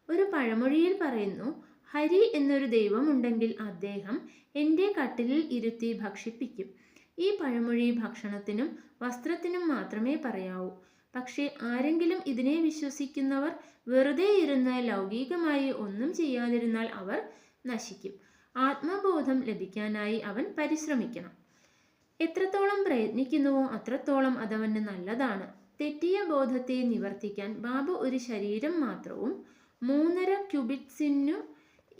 ഒരു പഴമൊഴിയിൽ പറയുന്നു, ഹരി എന്നൊരു ദൈവമുണ്ടെങ്കിൽ അദ്ദേഹം എൻ്റെ കട്ടിലിൽ ഇരുത്തി ഭക്ഷിപ്പിക്കും. ഈ പഴമൊഴി ഭക്ഷണത്തിനും വസ്ത്രത്തിനും മാത്രമേ പറയാവൂ. പക്ഷേ ആരെങ്കിലും ഇതിനെ വിശ്വസിക്കുന്നവർ വെറുതെ ഇരുന്ന് ലൗകികമായി ഒന്നും ചെയ്യാതിരുന്നാൽ അവർ നശിക്കും. ആത്മബോധം ലഭിക്കാനായി അവൻ പരിശ്രമിക്കണം. എത്രത്തോളം പ്രയത്നിക്കുന്നുവോ അത്രത്തോളം അതവന് നല്ലതാണ്. തെറ്റിയ ബോധത്തെ നിവർത്തിക്കാൻ ബാബ ഒരു ശരീരം മാത്രവും 3.5 ക്യൂബിറ്റ്സിനു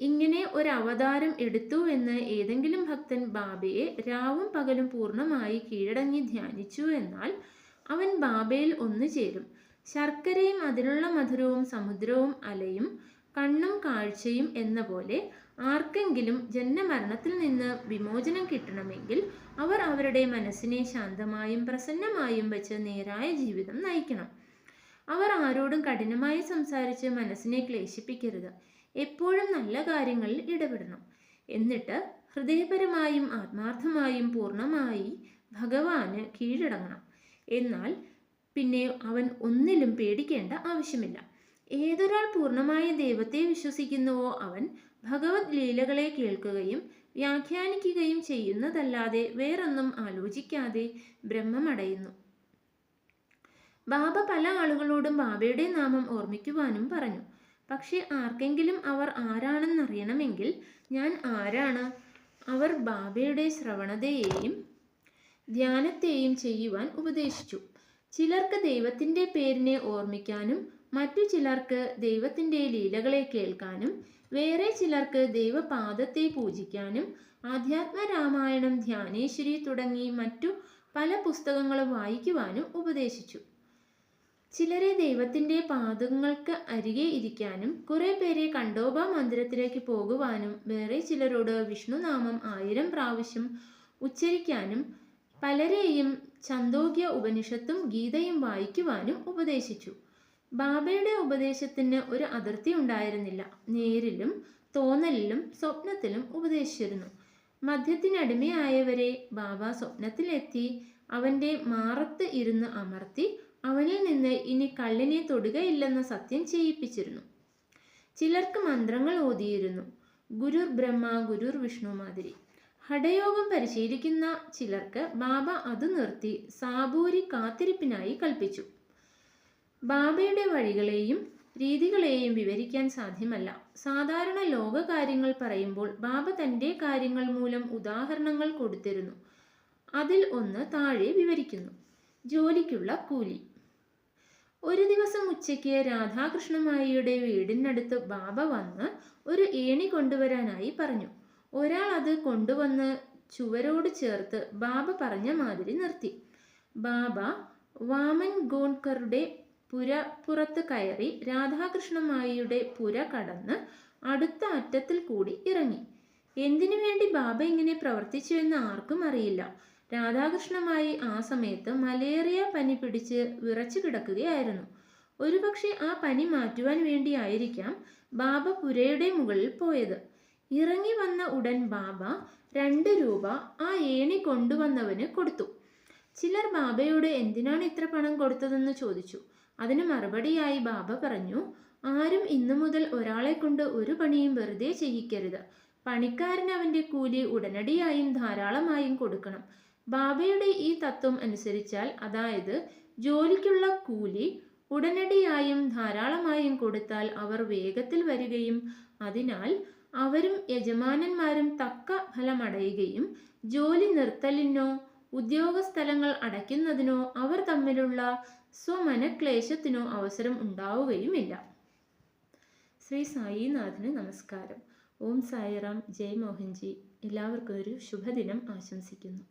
ഇങ്ങനെ ഒരു അവതാരം എടുത്തു എന്ന് ഏതെങ്കിലും ഭക്തൻ ബാബയെ രാവും പകലും പൂർണ്ണമായി കീഴടങ്ങി ധ്യാനിച്ചു എന്നാൽ അവൻ ബാബയിൽ ഒന്നു ചേരും. ശർക്കരയും അതിലുള്ള മധുരവും സമുദ്രവും അലയും കണ്ണും കാഴ്ചയും എന്ന പോലെ ആർക്കെങ്കിലും ജന്മമരണത്തിൽ നിന്ന് വിമോചനം കിട്ടണമെങ്കിൽ അവർ അവരുടെ മനസ്സിനെ ശാന്തമായും പ്രസന്നമായും വെച്ച് നേരായ ജീവിതം നയിക്കണം. അവർ ആരോടും കഠിനമായി സംസാരിച്ച് മനസ്സിനെ ക്ലേശിപ്പിക്കരുത്. എപ്പോഴും നല്ല കാര്യങ്ങളിൽ ഇടപെടണം. എന്നിട്ട് ഹൃദയപരമായും ആത്മാർത്ഥമായും പൂർണ്ണമായി ഭഗവാന് കീഴടങ്ങണം. എന്നാൽ പിന്നെ അവൻ ഒന്നിലും പേടിക്കേണ്ട ആവശ്യമില്ല. ഏതൊരാൾ പൂർണ്ണമായി ദൈവത്തെ വിശ്വസിക്കുന്നുവോ അവൻ ഭഗവത് ലീലകളെ കേൾക്കുകയും വ്യാഖ്യാനിക്കുകയും ചെയ്യുന്നതല്ലാതെ വേറൊന്നും ആലോചിക്കാതെ ബ്രഹ്മമടയുന്നു. ബാബ പല ആളുകളോടും ബാബയുടെ നാമം ഓർമ്മിക്കുവാനും പറഞ്ഞു. പക്ഷെ ആർക്കെങ്കിലും അവർ ആരാണെന്നറിയണമെങ്കിൽ ഞാൻ ആരാണ്, അവർ ബാബയുടെ ശ്രവണതയെയും ധ്യാനത്തെയും ചെയ്യുവാൻ ഉപദേശിച്ചു. ചിലർക്ക് ദൈവത്തിൻ്റെ പേരിനെ ഓർമ്മിക്കാനും മറ്റു ചിലർക്ക് ദൈവത്തിൻ്റെ ലീലകളെ കേൾക്കാനും വേറെ ചിലർക്ക് ദൈവപാദത്തെ പൂജിക്കാനും ആധ്യാത്മ രാമായണം, ധ്യാനേശ്വരി തുടങ്ങി മറ്റു പല പുസ്തകങ്ങളും വായിക്കുവാനും ഉപദേശിച്ചു. ചിലരെ ദൈവത്തിൻ്റെ പാദങ്ങൾക്ക് അരികെ ഇരിക്കാനും കുറെ പേരെ ഖണ്ഡോബ മന്ദിരത്തിലേക്ക് പോകുവാനും വേറെ ചിലരോട് വിഷ്ണുനാമം 1000 പ്രാവശ്യം ഉച്ചരിക്കാനും പലരെയും ഛന്ദോഗ്യ ഉപനിഷത്തും ഗീതയും വായിക്കുവാനും ഉപദേശിച്ചു. ബാബയുടെ ഉപദേശത്തിന് ഒരു അതിർത്തി ഉണ്ടായിരുന്നില്ല. നേരിലും തോന്നലിലും സ്വപ്നത്തിലും ഉപദേശിച്ചിരുന്നു. മദ്യത്തിനടിമയായവരെ ബാബ സ്വപ്നത്തിലെത്തി അവൻ്റെ മാറത്ത് ഇരുന്ന് അമർത്തി അവനിൽ നിന്ന് ഇനി കള്ളിനെ തൊടുകയില്ലെന്ന സത്യം ചെയ്യിപ്പിച്ചിരുന്നു. ചിലർക്ക് മന്ത്രങ്ങൾ ഓതിയിരുന്നു, ഗുരുർ ബ്രഹ്മ ഗുരുർ വിഷ്ണു മാതിരി. ഹഠയോഗം പരിശീലിക്കുന്ന ചിലർക്ക് ബാബ അത് നിർത്തി സാബൂരി കാത്തിരിപ്പിനായി കൽപ്പിച്ചു. ബാബയുടെ വഴികളെയും രീതികളെയും വിവരിക്കാൻ സാധ്യമല്ല. സാധാരണ ലോക കാര്യങ്ങൾ പറയുമ്പോൾ ബാബ തൻ്റെ കാര്യങ്ങൾ മൂലം ഉദാഹരണങ്ങൾ കൊടുത്തിരുന്നു. അതിൽ ഒന്ന് താഴെ വിവരിക്കുന്നു. ജോലിക്കുള്ള കൂലി. ഒരു ദിവസം ഉച്ചയ്ക്ക് രാധാകൃഷ്ണമായിയുടെ വീടിനടുത്ത് ബാബ വന്ന് ഒരു ഏണി കൊണ്ടുവരാനായി പറഞ്ഞു. ഒരാൾ അത് കൊണ്ടുവന്ന് ചുവരോട് ചേർത്ത് ബാബ പറഞ്ഞ മാതിരി നിർത്തി. ബാബ വാമൻ ഗോൺകറുടെ പുറത്ത് കയറി രാധാകൃഷ്ണമായിയുടെ പുര കടന്ന് അടുത്ത അറ്റത്തിൽ കൂടി ഇറങ്ങി. എന്തിനു വേണ്ടി ബാബ ഇങ്ങനെ പ്രവർത്തിച്ചുവെന്ന് ആർക്കും അറിയില്ല. രാധാകൃഷ്ണമായി ആ സമയത്ത് മലേറിയ പനി പിടിച്ച് വിറച്ചു കിടക്കുകയായിരുന്നു. ഒരുപക്ഷെ ആ പനി മാറ്റുവാൻ വേണ്ടിയായിരിക്കാം ബാബ പുരയുടെ മുകളിൽ പോയത്. ഇറങ്ങി വന്ന ഉടൻ ബാബ 2 രൂപ ആ ഏണി കൊണ്ടുവന്നവന് കൊടുത്തു. ചിലർ ബാബയോട് എന്തിനാണ് ഇത്ര പണം കൊടുത്തതെന്ന് ചോദിച്ചു. അതിന് മറുപടിയായി ബാബ പറഞ്ഞു, ആരും ഇന്നു മുതൽ ഒരാളെ കൊണ്ട് ഒരു പണിയും വെറുതെ ചെയ്യിക്കരുത്. പണിക്കാരൻ അവൻ്റെ കൂലി ഉടനടിയായും ധാരാളമായും കൊടുക്കണം. ബാബയുടെ ഈ തത്വം അനുസരിച്ചാൽ, അതായത് ജോലിക്കുള്ള കൂലി ഉടനടിയായും ധാരാളമായും കൊടുത്താൽ അവർ വേഗത്തിൽ വരികയും അതിനാൽ അവരും യജമാനന്മാരും തക്ക ഫലമടയുകയും ജോലി നിർത്തലിനോ ഉദ്യോഗസ്ഥലങ്ങൾ അടയ്ക്കുന്നതിനോ അവർ തമ്മിലുള്ള സ്വമനക്ലേശത്തിനോ അവസരം ഉണ്ടാവുകയുമില്ല. ശ്രീ സായിനാഥന് നമസ്കാരം. ഓം സായിറാം. ജയ് മോഹൻജി. എല്ലാവർക്കും ഒരു ശുഭദിനം ആശംസിക്കുന്നു.